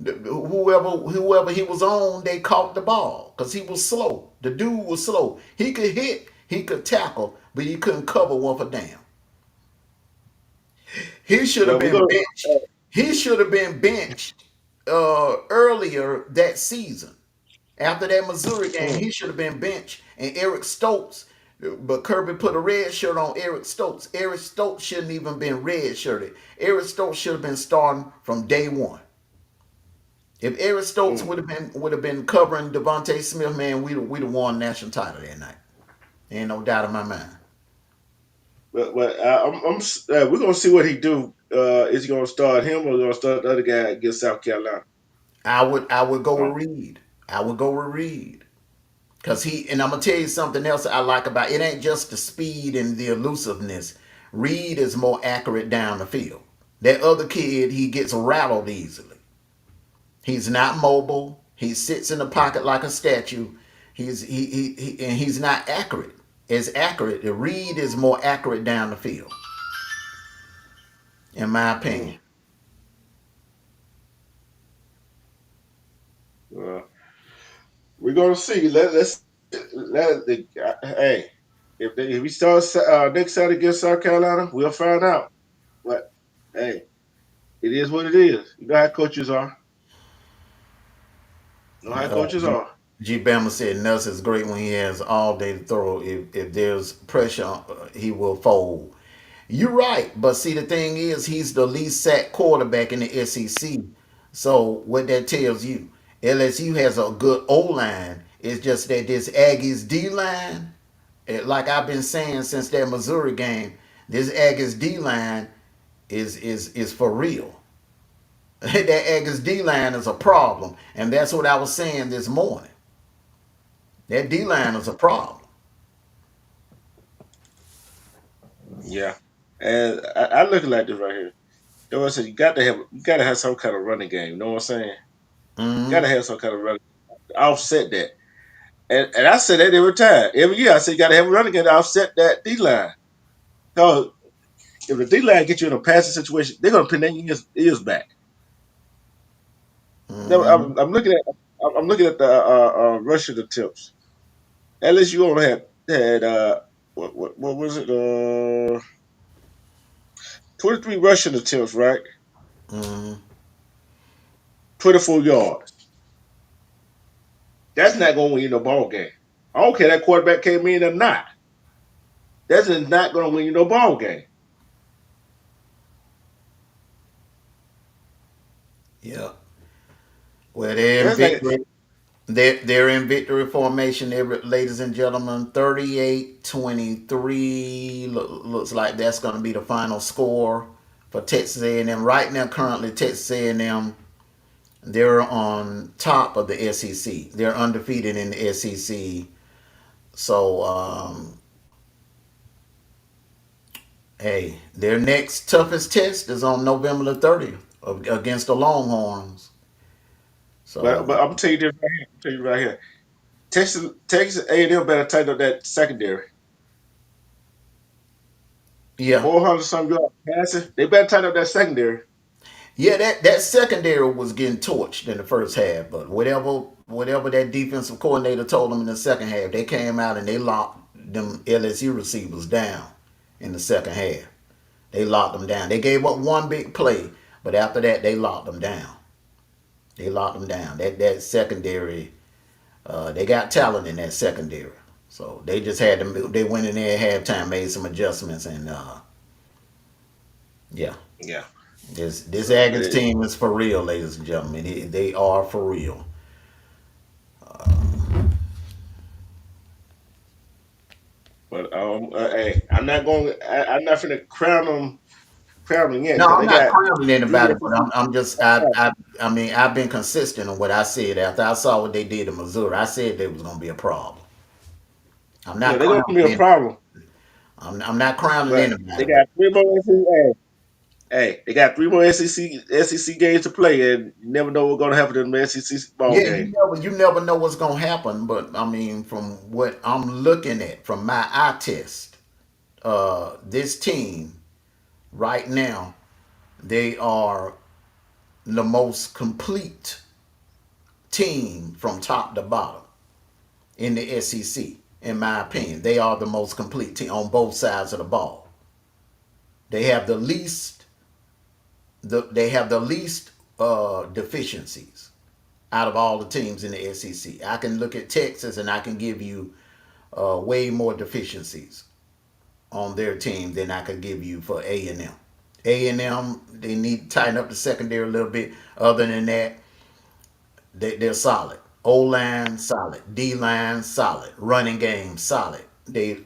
whoever he was on, they caught the ball because he was slow. The dude was slow. He could hit, he could tackle, but he couldn't cover one for damn. He should have Well, we're been gonna. benched. He should have been benched earlier that season. After that Missouri game, Mm, he should have been benched. And Eric Stokes, but Kirby put a red shirt on Eric Stokes. Eric Stokes shouldn't even been red shirted. Eric Stokes should have been starting from day one. If Eric Stokes mm. would have been covering Devontae Smith, man, we'd have won national title that night. Ain't no doubt in my mind. But we're gonna see what he do. Is he gonna start him or gonna start the other guy against South Carolina? I would go Uh, with Reed. I would go with Reed. Cause and I'm gonna tell you something else I like about it. Ain't just the speed and the elusiveness. Reed is more accurate down the field. That other kid, he gets rattled easily. He's not mobile. He sits in the pocket like a statue. And he's not accurate. As accurate. The Reed is more accurate down the field, in my opinion. mm. Uh, we're gonna see. Hey, if we start next Saturday against South Carolina, we'll find out. But hey, it is what it is. You know how coaches are. You know how Uh, coaches G, are. G. Bama said Nuss is great when he has all day to throw. If there's pressure, he will fold. You're right, but see the thing is, he's the least sacked quarterback in the SEC. So what that tells you, LSU has a good O line. It's just that this Aggies D line, like I've been saying since that Missouri game, this Aggies D line is for real. That Aggies D line is a problem, and that's what I was saying this morning. That D line is a problem. Yeah. And I look like this right here. You know what I said? You gotta have some kind of running game. You know what I'm saying? You Mm-hmm. gotta have some kind of running to offset that. And I say that every time. Every year I say you gotta have a running game to offset that D line. Because if the D line gets you in a passing situation, they're gonna pin their ears back. Mm-hmm. I'm looking at. I'm looking at the rushing attempts. At least you only had what was it? 23 rushing attempts, right? Mm, 24 yards. That's not going to win you no ball game. I don't care that quarterback came in or not. That's just not going to win you no ball game. yeah. Well, they're in That's like victory. They're in victory formation, ladies and gentlemen. 38-23. Looks like that's going to be the final score for Texas A&M. Right now, currently, Texas A&M, they're on top of the SEC. They're undefeated in the SEC. So, hey, their next toughest test is on November the 30th against the Longhorns. but So, I'm tell you this right here. I'm tell you right here. Texas A&M better tighten up that secondary. yeah. 400 some yards passing. They better tighten up that secondary. Yeah, that secondary was getting torched in the first half, but whatever that defensive coordinator told them in the second half, they came out and they locked them LSU receivers down in the second half. They locked them down. They gave up one big play, but after that they locked them down. They locked them down. That secondary, they got talent in that secondary, so they just had to. They went in there at halftime, made some adjustments, and yeah. Yeah. This So, Aggies team is for real, ladies and gentlemen. They are for real. but hey, I'm not finna crown them yet No, because I'm they not got crowning three anybody, but SEC. I'm just I mean I've been consistent on what I said after I saw what they did in Missouri. I said there was gonna be a problem. I'm Yeah, not they're gonna crowning be a anybody. problem. I'm not crowning But they anybody, but got three more SEC. Hey, they got three more SEC games to play, and you never know what's gonna happen in the SEC ball yeah, game. you never know what's gonna happen. But I mean, from what I'm looking at, from my eye test, this team right now, they are the most complete team from top to bottom in the SEC. In my opinion, they are the most complete team on both sides of the ball. They have the least deficiencies out of all the teams in the SEC. I can look at Texas and I can give you way more deficiencies on their team than I could give you for A&M. A&M, they need to tighten up the secondary a little bit. Other than that, they're solid. O line solid, D line solid, running game solid. They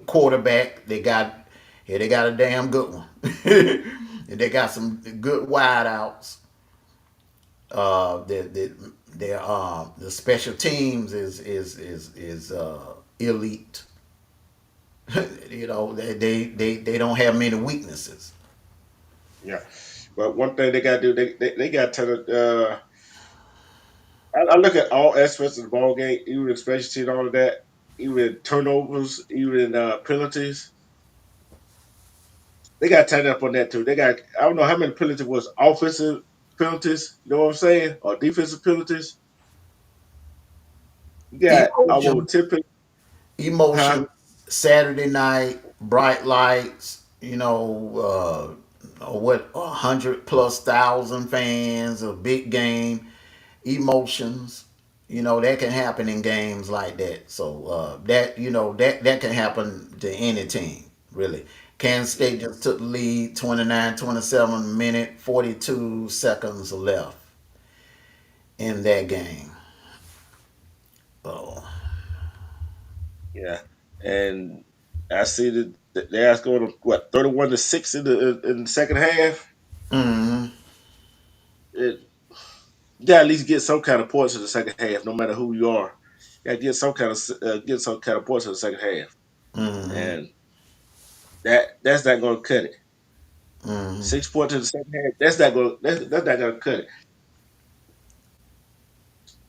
quarterback they got a damn good one. They got some good wideouts. The special teams is elite. They don't have many weaknesses. Yeah, but one thing they got to do, they got to. I look at all aspects of the ball game, even the special team, all of that, even turnovers, even penalties. They got tighten up on that too. They got I don't know how many penalties was offensive penalties. You know what I'm saying, or defensive penalties. You got over Emotion 10 penalties, huh? emotion Saturday night, bright lights, what 100+ thousand fans, a big game, emotions. That can happen in games like that. So that can happen to any team, really. Kansas State just took the lead 29-27, minute 42 seconds left in that game. Oh. Yeah, and I see that they're going to what 31-6 in the second half. Mm-hmm. It, you got to at least get some kind of points in the second half, no matter who you are. You got to get some kind of points in the second half, Mm-hmm. and that's not going to cut it. Mm-hmm. 6 points in the second half, that's not going to cut it.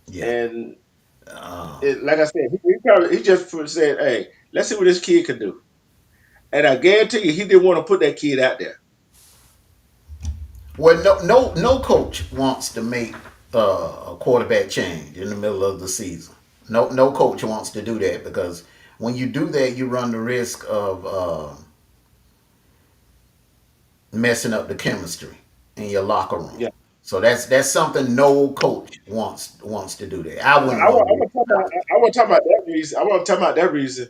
Yeah. And Uh, like I said, he just said, "Hey, let's see what this kid can do." And I guarantee you, he didn't want to put that kid out there. well, no coach wants to make a quarterback change in the middle of the season. No coach wants to do that because when you do that, you run the risk of messing up the chemistry in your locker room. Yeah. So that's something no coach wants to do that. I Well, wouldn't want to do I want to talk about that reason. I want to talk about that reason,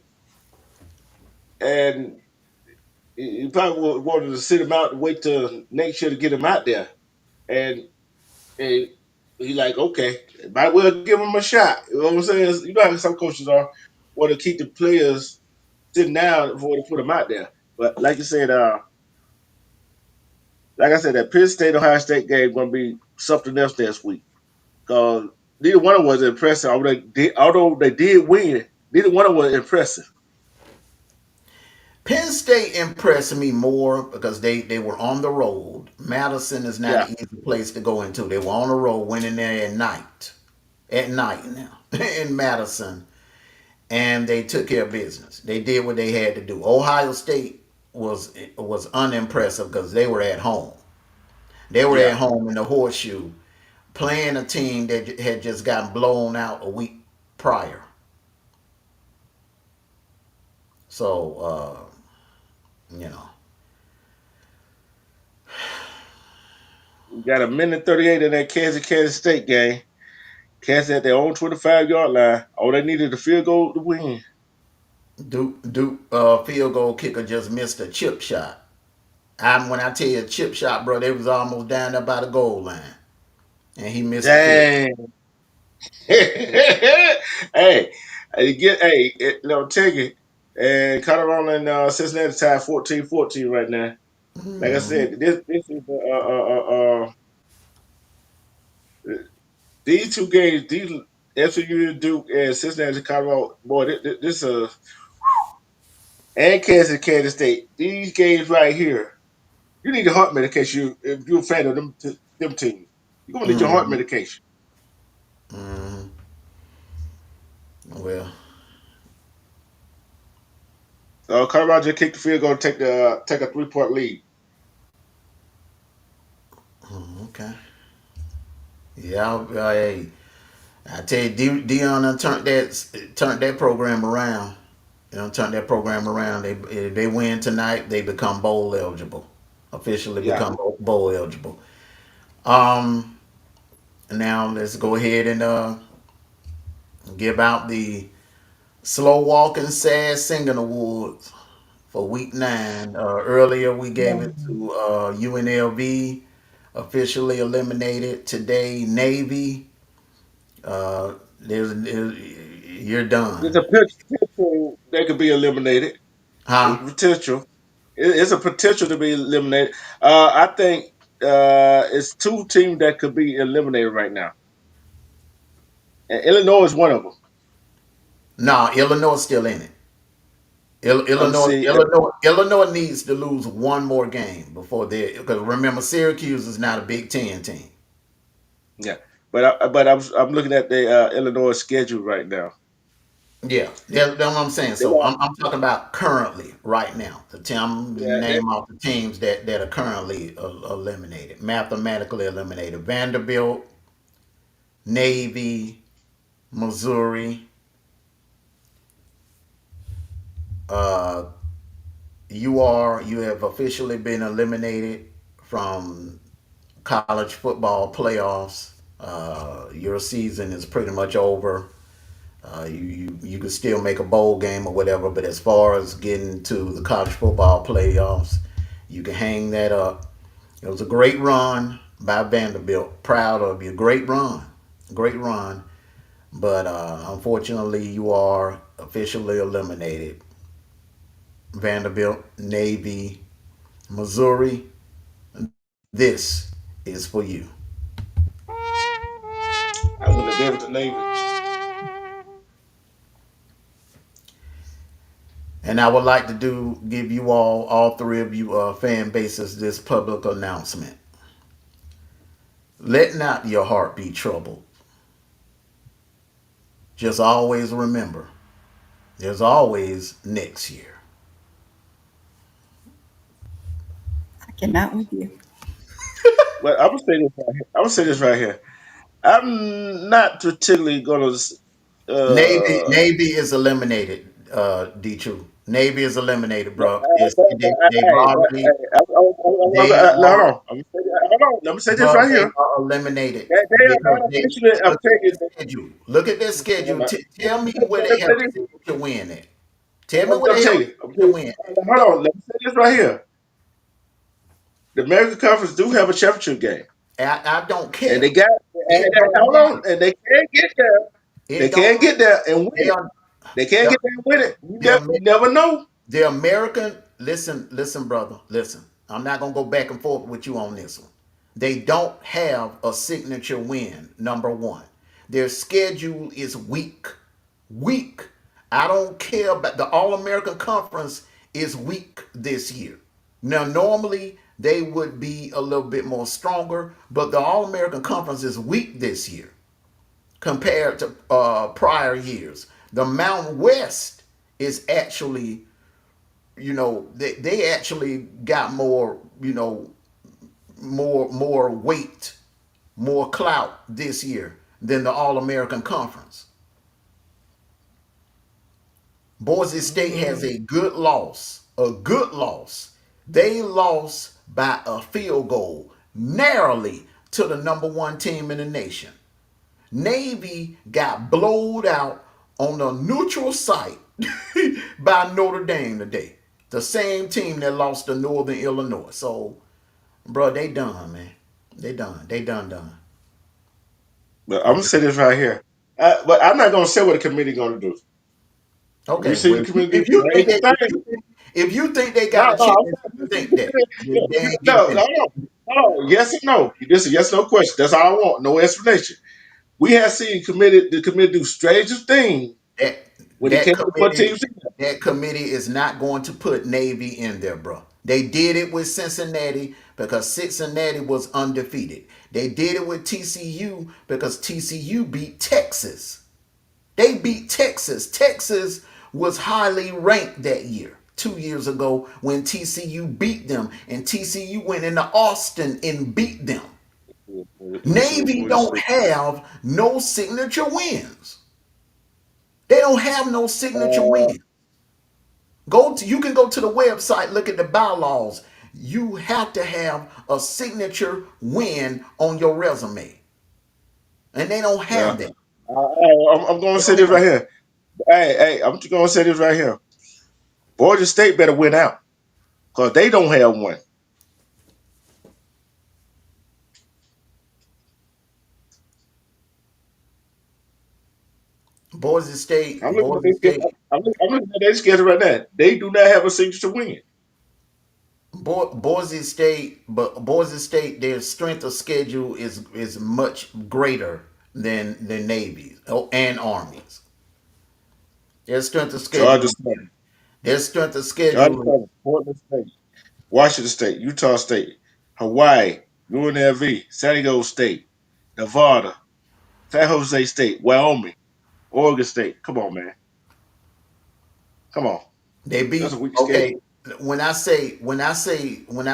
and you probably wanted to sit him out and wait till next year to get him out there, and he like, okay, might well give him a shot. You know what I'm saying? You know how some coaches are want to keep the players sitting down before they put them out there. But like I said, that Penn State Ohio State game going to be something else next week because neither one of them was impressive. Although they did win, neither one of them was impressive. Penn State impressed me more because they were on the road. Madison is not Yeah, an easy place to go into. They were on the road, winning there at night now in Madison, and they took care of business. They did what they had to do. Ohio State was unimpressive because they were at home. They were yeah. at home in the horseshoe, playing a team that had just gotten blown out a week prior. So you know, We got a minute 38 in that Kansas State game. Kansas at their own 25-yard line. All they needed a field goal to win. Duke field goal kicker just missed a chip shot. When I tell you a chip shot, bro, they was almost down there by the goal line, and he missed the field. Dang. Hey, take it. And Colorado and Cincinnati tied 14-14 right now. Like I Mm-hmm. said, this is these two games, these SMU Duke and Cincinnati Colorado, boy, this and Kansas State. These games right here, you need a heart medication. If you're a fan of them teams, you're gonna need your heart Mm-hmm. medication. Mm-hmm. Well, So Colorado just kicked the field goal to take a 3-point lead. okay. Yeah, hey, I tell you, Dion done turned that program around. You know, turn that program around. If they win tonight, they become bowl eligible. Officially Yeah, become bowl eligible. Um, Now let's go ahead and give out the slow walking, sad singing awards for week 9. Earlier we gave it to UNLV, officially eliminated today. Navy, you're there's done, a potential they could be eliminated. There's huh? potential. It's a potential to be eliminated. I think it's two teams that could be eliminated right now, and Illinois is one of them. No, Illinois is still in it. I'm see, Illinois needs to lose one more game before they. Because remember, Syracuse is not a Big Ten team. yeah, but I'm looking at the Illinois schedule right now. Yeah, that's what I'm saying. They So got I'm talking about currently, right now. The team, yeah, name off the teams that are currently eliminated, mathematically eliminated: Vanderbilt, Navy, Missouri. Uh, you have officially been eliminated from college football playoffs. Your season is pretty much over. You could still make a bowl game or whatever, but as far as getting to the college football playoffs, you can hang that up. It was a great run by Vanderbilt. Proud of you. Great run. But unfortunately, you are officially eliminated. Vanderbilt, Navy, Missouri. This is for you. I wouldn't have been with the Navy. And I would like to give you all three of you fan bases, this public announcement. Let not your heart be troubled. Just always remember, there's always next year. I cannot with you. But I'm gonna say this right here. I'm gonna say this right here. I'm not particularly gonna. Navy is eliminated. D True. Navy is eliminated, bro. They've Hey, already they hold are on. Hold on. Let me say this bro. right They here. are eliminated They because are they officially. I'm look at taking. their schedule. Look at their schedule. Tell me where Let they me have say a this. signature win at. Tell me where I'm they have telling a you. signature win at. Hold on. Let me say this right here. The American Conference do have a championship game, I don't and care. It don't hold matter. on, and they can get there. They It don't can get there and win They it. are They can the get there and win it. the, You Amer- never know. the American. Listen, brother. Listen. I'm not gonna go back and forth with you on this one. They don't have a signature win. Number one, their schedule is weak. Weak. I don't care about the All American Conference is weak this year. Now, normally they would be a little bit more stronger, but the All American Conference is weak this year compared to prior years. The Mountain West is actually, they actually got more, more weight, more clout this year than the All American Conference. Boise State has Mm, a good loss, a good loss. They lost by a field goal narrowly to the number one team in the nation. Navy got blowed out on a neutral site by Notre Dame today. The same team that lost to Northern Illinois. So, bro, they done, man. They done. They done. but I'm They gonna say done. this right here. But I'm not gonna say what the committee gonna do. We Okay, see well, the committee do if you think crazy they, things. if you think they No, got a no, chance, you think that they ain't no, getting no, in. no, no. Yes or no. This is yes or no question. That's all I want. No explanation. We have seen the committee do strangest things That when it that came to put committee teams in there. that committee is not going to put Navy in there, bro. They did it with Cincinnati because Cincinnati was undefeated. They did it with TCU because TCU beat Texas. They beat Texas. Texas was highly ranked that year, 2 years ago, when TCU beat them, and TCU went into Austin and beat them. This is what Navy Boise don't State. have no signature wins. They don't have no signature wins. You can go to the website, look at the bylaws. You have to have a signature win on your resume. And they don't have Well, that. I'm going to They say don't this have right here. Hey, I'm just going to say this right here. Boise State better win out because they don't have one. Boise State, I'm looking at their schedule right now. They do not have a signature win. But Boise State, their strength of schedule is much greater than Navy's and Army's. Their strength of Georgia schedule, State, their strength of Georgia schedule, State, Portland State, Washington State, Utah State, Hawaii, UNLV, San Diego State, Nevada, San Jose State, Wyoming, Oregon State. Come on, man. Come on. they That's a beat. weak Okay, schedule. when I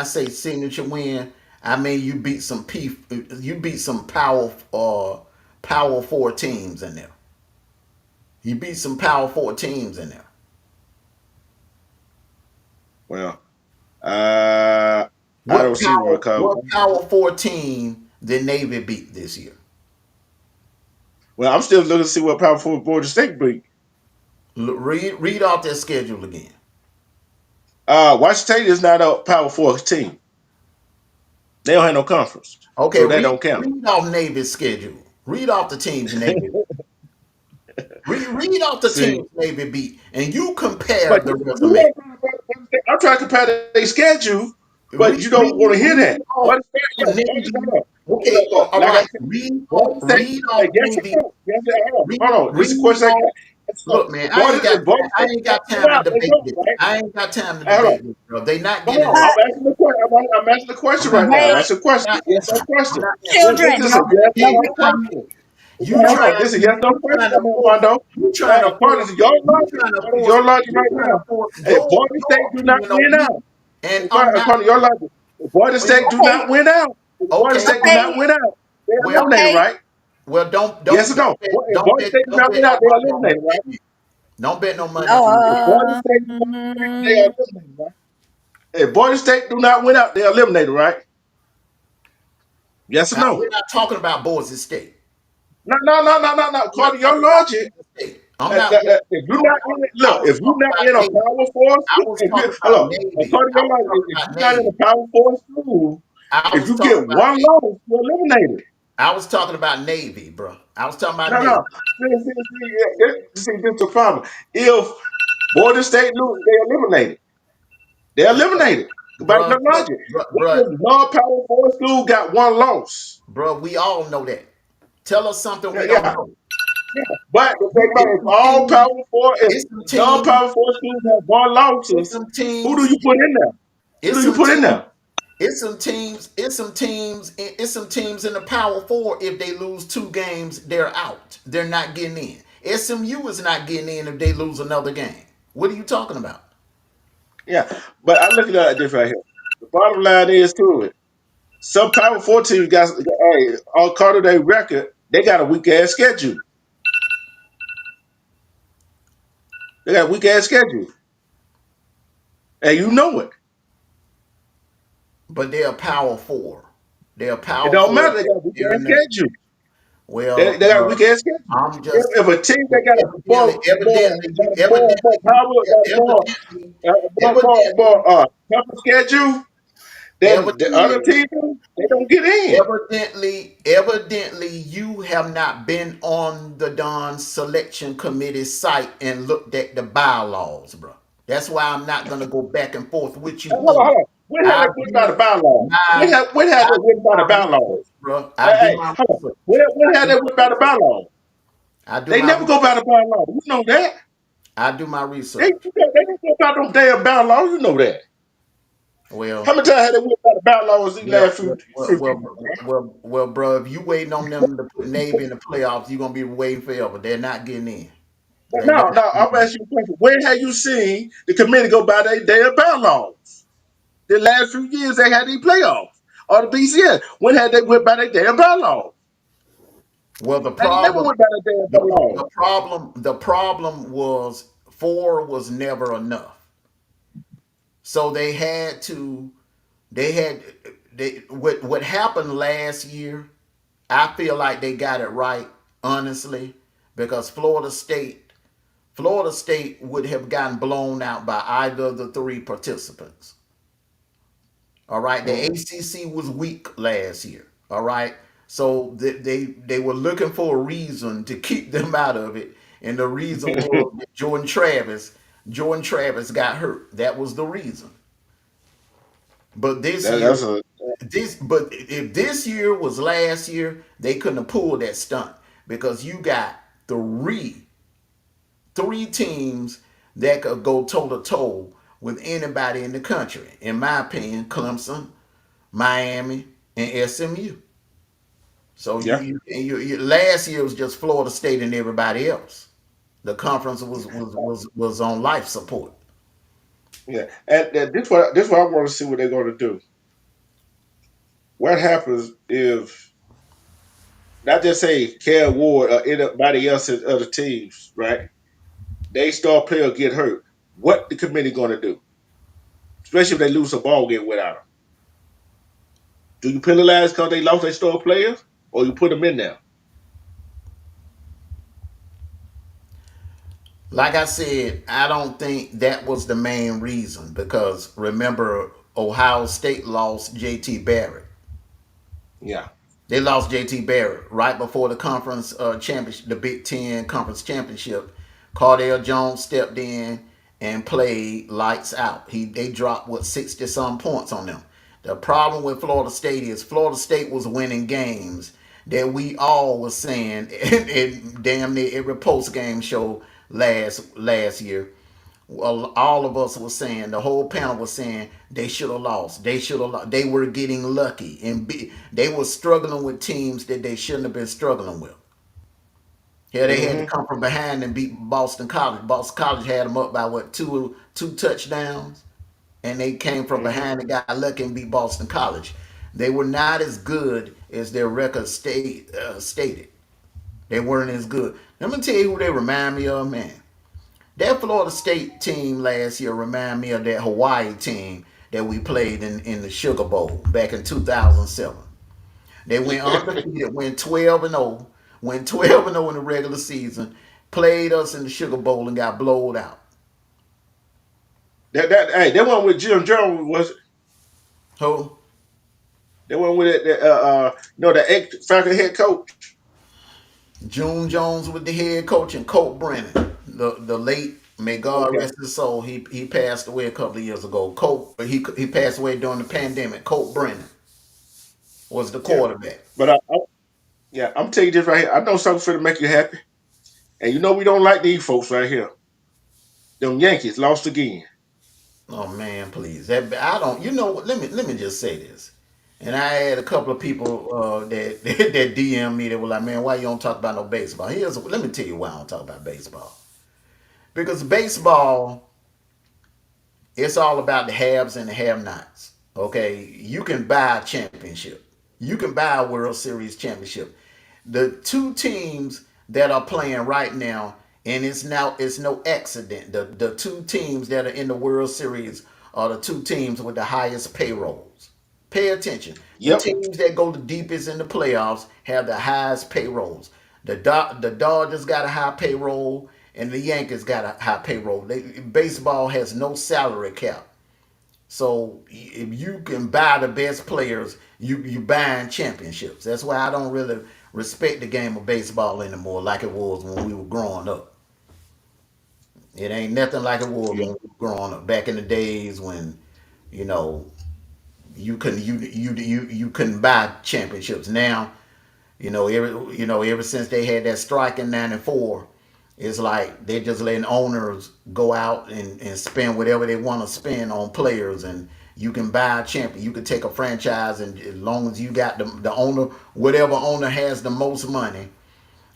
say signature win, I mean you beat some power four teams in there. You beat some power four teams in there. Well, uh, I What don't see one. Cause, what power four team the Navy beat this year? well, I'm still looking to see what Power Forward Board State beat. Read off their schedule again. Washington State is not a Power Four team. They don't have no conference, Okay, so that don't count. read off Navy's schedule. Read off the teams Navy. Read off the See, teams Navy beat, and you compare but the resume. I'm trying to compare their schedule, but Read, you don't want to hear read that. off What is that? Navy. Look, Okay, look. all Like I right. said, Boise State. Read off Yes or Navy. no? Yes or no? Read, Hold on. This is a read question I off. got. Yes or no? Look, man, If Boise I State ain't not got win time to out, they debate don't, this. right? I ain't got time to Hey, hold on. debate this, bro. They not Hold getting on. in. Uh, I'm asking the question. I'm asking the question right now. I'm hey, asking a question. Not Yes, no answering. I'm question. not answering. This children, is no, a yes or no, no um, question. You no, Hold on. trying This is a yes to or no question, Armando. you trying to force According to your you logic, trying to according to force your logic you right trying to now, force if Boise your State do not opinion on win me, out, and I'm not. according to your logic, if Boise Well, State do okay, not win out, if Boise okay, State do okay, not win out, they're well, eliminated, okay. right? Well, Yes or no? If Boise State do not win out, they're eliminated, right? don't bet no money if you lose. If Boise No, State do not win out, they are eliminated, right? If Boise State do not win out, they're eliminated, right? Yes or Now, no? we're not talking about Boise State. No, no, no, no, no, no. I'm not According to your talking about logic, Boise State. I'm not. if No, you're not in it, I look, was if you're talking not about in a Navy. Power Four I school, was if you talking about hello, Navy. according to I your was logic, talking if about you're not in Navy. a Power Four school, I if was you talking get about one Navy. loss, you're eliminated. I was talking about Navy, bro. I was talking about No, Navy, no. See, this is the problem. If Boise State lose, they're eliminated. They're eliminated by bro. your logic. What Bro, if non-Power Four school got one loss? bro. We all know that. Tell us something Yeah, we don't yeah. know. But the thing about It's it, if some all teams. Power Four, if It's some teams. non-Power Four schools have one It's losses, some who do teams. you put in there? Who It's do you some put in teams. there? It's some teams in the Power Four. If they lose two games, they're out. They're not getting in. SMU is not getting in if they lose another game. What are you talking about? Yeah, but I look at it different right here. The bottom line is to it. Some Power Four teams got, hey, on Carter their record, they got a weak ass schedule. They got a weak ass schedule, and you know it. But they're a Power Four. They're a It Power don't Four. matter. They got a weak They're ass in the schedule. They, well. they got a weak ass schedule. I'm just If a team that got a evidently, you evidently, evidently, tougher schedule than the other evidently, teams, they don't get in. evidently, you have not been on the Don Selection Committee site and looked at the bylaws, bro. That's why I'm not gonna go back and forth with you Hold on, on it. hold on. When had I they written by do the bylaws? my, When had I they do written by the my research, bylaws? bro. Hey, I do hey, my hold on. research. When I had do they my written by the research. bylaws? I do They my never go by research. the bylaws. You know that. I do my They research. don't go by them damn bylaws. You know that. How Well, many times have they went by the bylaws these well, last well, well, few well, years? bro. If you waiting on them to put Navy in the playoffs, you're gonna be waiting forever. They're not getting in. But They got. no, no, I'm asking you a question. When have you seen the committee go by their damn bylaws? The last few years they had these playoffs. Or the BCS. When had they went by their damn bylaws? Well, They never went by their damn bylaws. the problem was four was never enough. So they had to. They had. They what happened last year. I feel like they got it right, honestly, because Florida State would have gotten blown out by either of the three participants. All right, the Mhm. ACC was weak last year. All right, so they were looking for a reason to keep them out of it, and the reason was that Jordan Travis got hurt. That was the reason. But this year, That's a this but if this year was last year, they couldn't have pulled that stunt because you got three teams that could go toe to toe with anybody in the country. In my opinion, Clemson, Miami, and SMU. So yeah, last year was just Florida State and everybody else. The conference was on life support. yeah. And this what I want to see what they're going to do. What happens if not just say Cal Ward or anybody else in other teams, right? They star player get hurt. What the committee going to do? Especially if they lose a ball game without them. Do you penalize because they lost their star players, or you put them in there? Like I said, I don't think that was the main reason because remember Ohio State lost JT Barrett. Yeah. They lost JT Barrett right before the conference championship, the Big Ten conference championship. Cardale Jones stepped in and played lights out. They dropped 60 some points on them. The problem with Florida State is Florida State was winning games that we all were saying in damn near every post game show last year. Well, all of us were saying, the whole panel was saying they should have lost. They should have lost. They were getting lucky they were struggling with teams that they shouldn't have been struggling with. Yeah, they had to Hmm. come from behind and beat Boston College. Boston College had them up by what two touchdowns, and they came from Hmm. behind and got lucky and beat Boston College. They were not as good as their record stated. They weren't as good. Let me tell you who they remind me of, man. That Florida State team last year remind me of that Hawaii team that we played in the Sugar Bowl back in 2007. They went undefeated, went 12-0, went 12-0 in the regular season, played us in the Sugar Bowl and got blowed out. That one with Jim Jones was Who? that one with the ex Falcon head coach. June Jones with the head coach and Colt Brennan, the late, may God Okay, rest his soul. He passed away a couple of years ago. Colt, he passed away during the pandemic. Colt Brennan was the yeah. quarterback. But yeah, I'm telling you this right here. I know something to make you happy, and you know we don't like these folks right here. Them Yankees lost again. Oh man, please. That I don't. You know what? Let me just say this. And I had a couple of people that DM me that were like, "Man, why you don't talk about no baseball?" Let me tell you why I don't talk about baseball. Because baseball, it's all about the haves and the have-nots. Okay, you can buy a championship. You can buy a World Series championship. The two teams that are playing right now, and it's no accident. The two teams that are in the World Series are the two teams with the highest payrolls. Pay attention. The Yep. teams that go the deepest in the playoffs have the highest payrolls. The Dodgers got a high payroll, and the Yankees got a high payroll. Baseball has no salary cap. So if you can buy the best players, you buying championships. That's why I don't really respect the game of baseball anymore like it was when we were growing up. It ain't nothing like it was Yeah. when we were growing up. Back in the days when, you know, you couldn't buy championships. Now, ever since they had that strike in '94, it's like they're just letting owners go out and spend whatever they want to spend on players, and you can buy a champion. You can take a franchise, and as long as you got the owner, whatever owner has the most money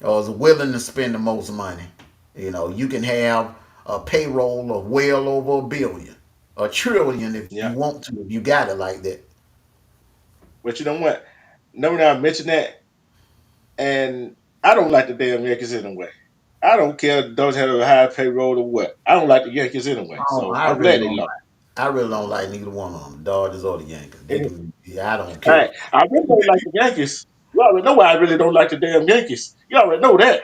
or is willing to spend the most money, you can have a payroll of well over $1 billion, $1 trillion if you Yeah. want to, if you got it like that. But you know what? Number I mentioned that, and I don't like the damn Yankees anyway. I don't care if those have a high payroll or what. I don't like the Yankees anyway. Oh, So I I'm really glad they don't lost. like. I really don't like neither one of them, the Dodgers or the Yankees. They All can. Yeah, I don't care. right. I really don't like the Yankees. You already know why I really don't like the damn Yankees. You already know that.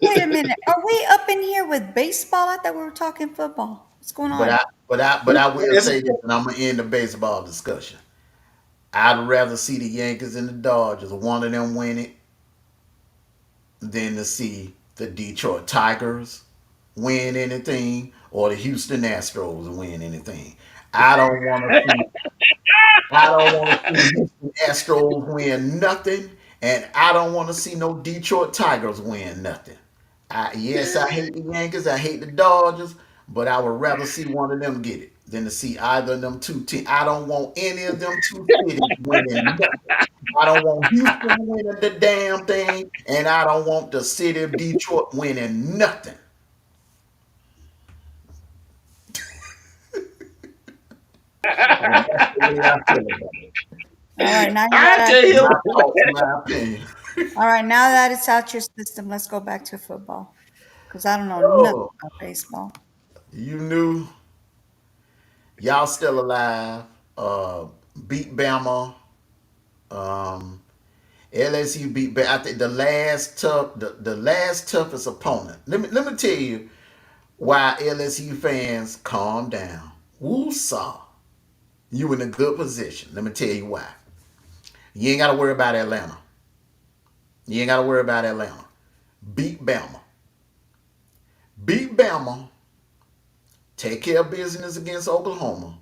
Wait a minute. Are we up in here with baseball? I thought we were talking football. What's going But I, on? but I will It's say this, and I'm gonna end the baseball discussion. I'd rather see the Yankees and the Dodgers, one of them win it, than to see the Detroit Tigers win anything or the Houston Astros win anything. I don't want to see. I don't want to see the Houston Astros win nothing, and I don't want to see no Detroit Tigers win nothing. Yes, I hate the Yankees. I hate the Dodgers, but I would rather see one of them get it than to see either of them two teams. I don't want any of them two cities winning nothing. I don't want Houston winning the damn thing, and I don't want the city of Detroit winning nothing. And that's the way I feel about it. All right, now you I got tell to. you, My thoughts, my opinion. All right, now that it's out your system, let's go back to football because I don't know nothing Oh, about baseball. you knew y'all still alive. Beat Bama. Um, LSU beat. I think the last toughest opponent. Let me tell you why LSU fans calm down. Woosah, you in a good position. Let me tell you why. You ain't got to worry about Atlanta. You ain't got to worry about Atlanta. Beat Bama. Beat Bama. Take care of business against Oklahoma.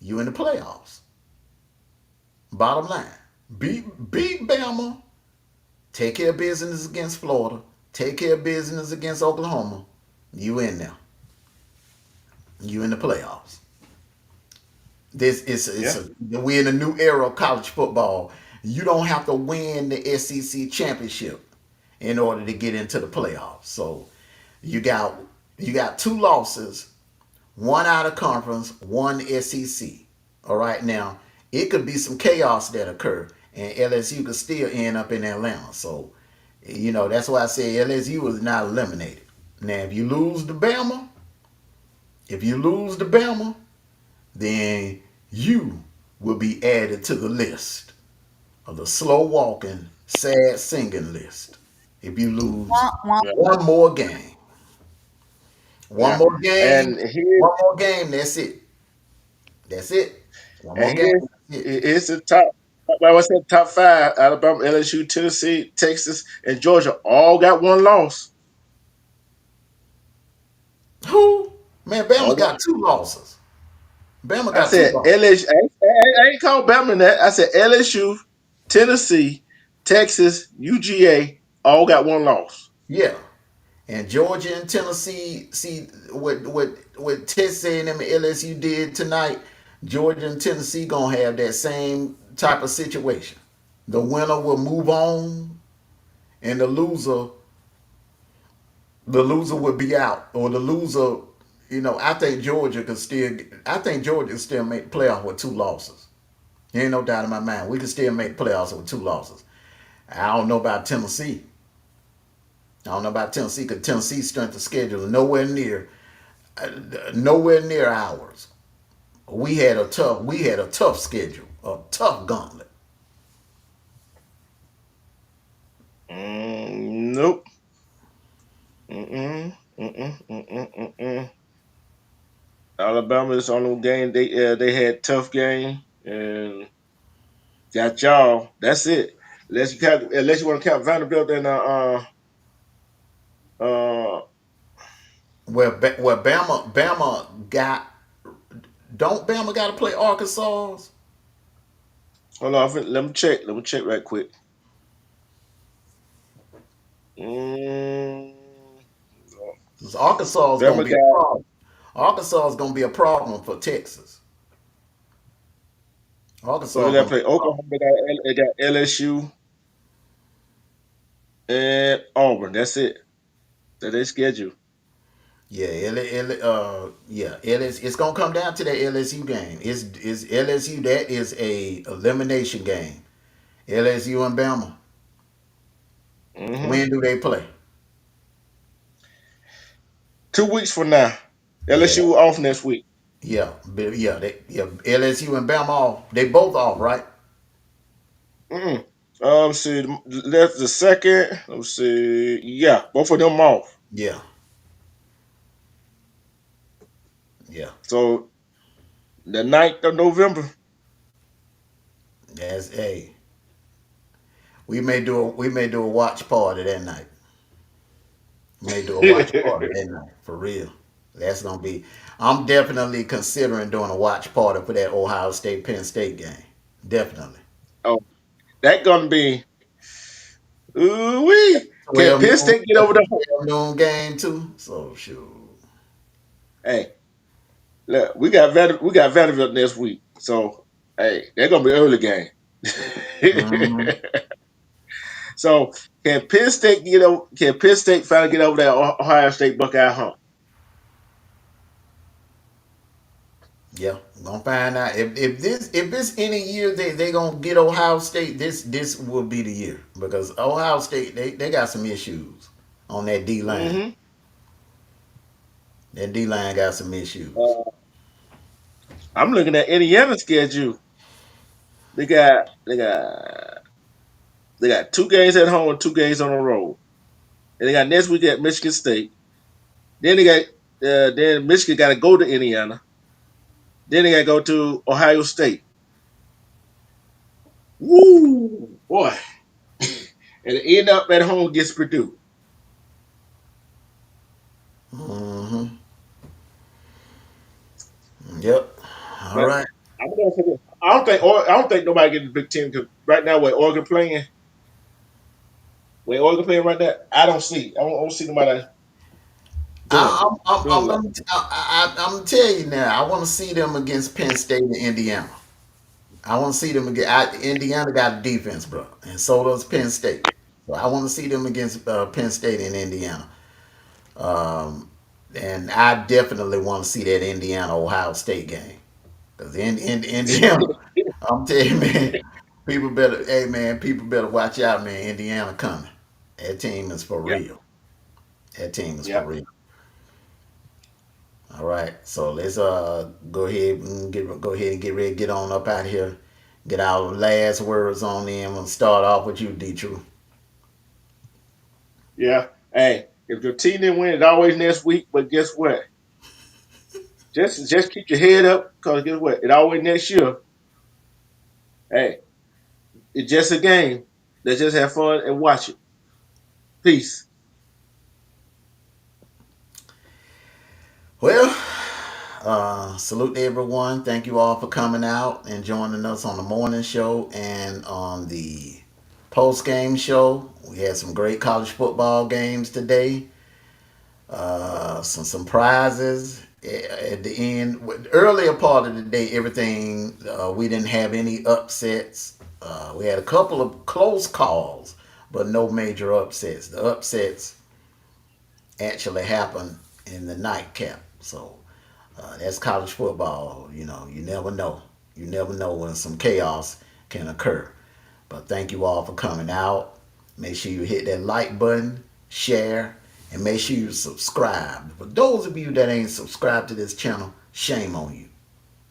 You in the playoffs. Bottom line. Beat Bama. Take care of business against Florida. Take care of business against Oklahoma. You in there. You in the playoffs. This is yeah. we're in a new era of college football. You don't have to win the SEC championship in order to get into the playoffs. So you got you got two losses, one out of conference, one SEC. All right, now it could be some chaos that occur, and LSU could still end up in Atlanta. So That's why I say LSU is not eliminated. Now, if you lose to Bama, then you will be added to the list of the slow walking, sad singing list. If you lose Wah, wah. Yeah, one more game, one yeah. more game, And here one more game, that's it. That's it. One more and game, here's that's it. it's the top. Like I said, top five: Alabama, LSU, Tennessee, Texas, and Georgia all got one loss. Who? Man, Bama All got got, two losses. Bama I got two said losses. LSU. I ain't called Bama that. I said LSU, Tennessee, Texas, UGA all got one loss. Yeah. And Georgia and Tennessee, see what Texas A&M and LSU did tonight. Georgia and Tennessee gonna have that same type of situation. The winner will move on, and the loser will be out, or the loser. I think Georgia could still. I think Georgia can still make the playoff with two losses. There ain't no doubt in my mind. We can still make the playoffs with two losses. I don't know about Tennessee. I don't know about Tennessee because Tennessee's strength of schedule is nowhere near ours. We had a tough schedule, a tough gauntlet. Nope. Mm-mm. Mm-mm. Mm-mm. Mm-mm. Alabama is on the game. They had tough game and got y'all. That's it. Unless you want to count Vanderbilt and uh Where Bama got don't Bama got to play Arkansas? hold on, let me check. Let me check right quick. Mm, 'Cause Arkansas is gonna Bama be a got problem. Arkansas is gonna be a problem for Texas. so Arkansas they is got to gonna be play a problem. Oklahoma. They got LSU and Auburn. That's it. That they schedule. Yeah, It's gonna come down to that LSU game. It's LSU. That is a elimination game. LSU and Bama. Hmm. When do they play? 2 weeks from now, Yeah, LSU off next week. LSU and Bama off. They both off, right? Mm-mm. See, that's the second. Let's see. Yeah, both of them off. Yeah, yeah. So the 9th of November. That's a. We may do a watch party that night. We may do a watch party that night for real. That's gonna be. I'm definitely considering doing a watch party for that Ohio State Penn State game. Definitely. Oh, that gonna be. Ooh wee! Can 12 Penn noon. State get That's over a the hump? 12 noon game too. So sure. Hey, look, we got Vanderbilt next week. So hey, they're gonna be early game. Hmm. So can Penn State get over? Can Penn State finally get over that Ohio State Buckeye hump? Yeah, gonna find out if this any year they gonna get Ohio State. This will be the year because Ohio State they got some issues on that D line. Hmm. That D line got some issues. Uh, I'm looking at Indiana's schedule. They got they got they got 2 games at home and 2 games on the road. And they got next week at Michigan State. Then they got then Michigan got to go to Indiana. Then they got to go to Ohio State. Woo, boy! And they end up at home against Purdue. Hmm. Yep. All But right. I'm gonna say this. I don't think nobody getting the Big Ten because right now where Oregon playing right now, I don't see nobody doing I, it. I'm, I'm, Doing I'm it like gonna I'm gonna tell you now. I want to see them against Penn State and Indiana. I want to see them again. Indiana got a defense, bro, and so does Penn State. So I want to see them against Penn State and Indiana. Um, and I definitely want to see that Indiana Ohio State game because in Indiana, I'm telling you, man, people better. Hey, man, people better watch out, man. Indiana coming. That team is for Yeah, real. That team is for yeah, real. All right, so let's go ahead and get ready, get on up out of here. Get our last words on in. We'll start off with you, D. True. yeah. Hey, if your team didn't win, it's always next week. But guess what? Just keep your head up, cause guess what? It always next year. Hey, it's just a game. Let's just have fun and watch it. Peace. Well, salute to everyone. Thank you all for coming out and joining us on the morning show and on the post game show. We had some great college football games today. Some prizes at the end. Earlier part of the day, everything we didn't have any upsets. We had a couple of close calls, but no major upsets. The upsets actually happened in the nightcap. So that's college football. You know, you never know. You never know when some chaos can occur. But thank you all for coming out. Make sure you hit that like button, share, and make sure you subscribe. For those of you that ain't subscribed to this channel, shame on you.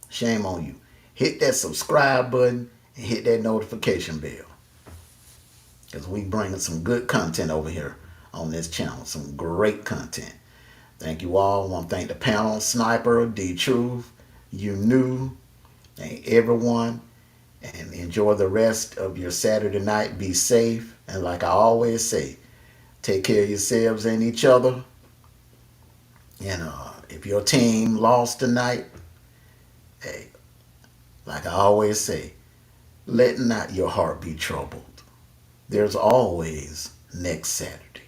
Shame on you. Hit that subscribe button and hit that notification bell. Because we bringing some good content over here on this channel. Some great content. Thank you all. I want to thank the panel, Sniper, D Truth, you new, thank everyone, and enjoy the rest of your Saturday night. Be safe, and like I always say, take care of yourselves and each other. And if your team lost tonight, hey, like I always say, let not your heart be troubled. There's always next Saturday.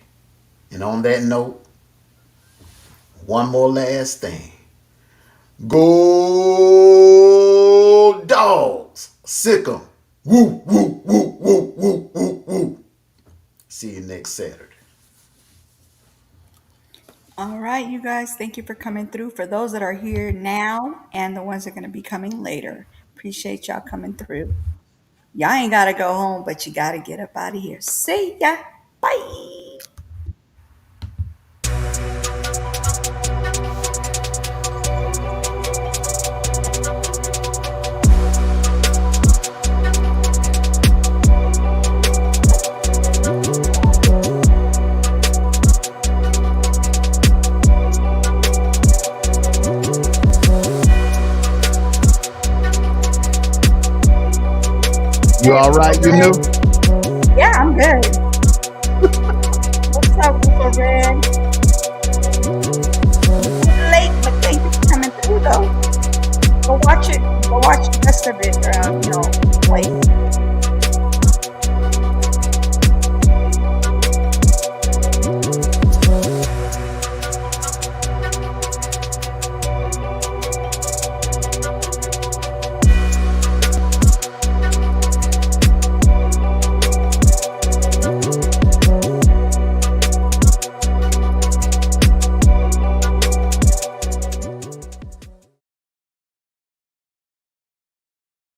And on that note, one more last thing. Go dogs. Sick 'em. Woo, woo, woo, woo, woo, woo, woo. See you next Saturday. All right, you guys, thank you for coming through. For those that are here now and the ones that are going to be coming later, appreciate y'all coming through. Y'all ain't got to go home, but you got to get up out of here. See ya. Bye. You all right? You knew? Yeah, I'm good. What's up, Uncle Red? Late, but thank you for coming through, though. Go watch it. Go watch the rest of it. Wait.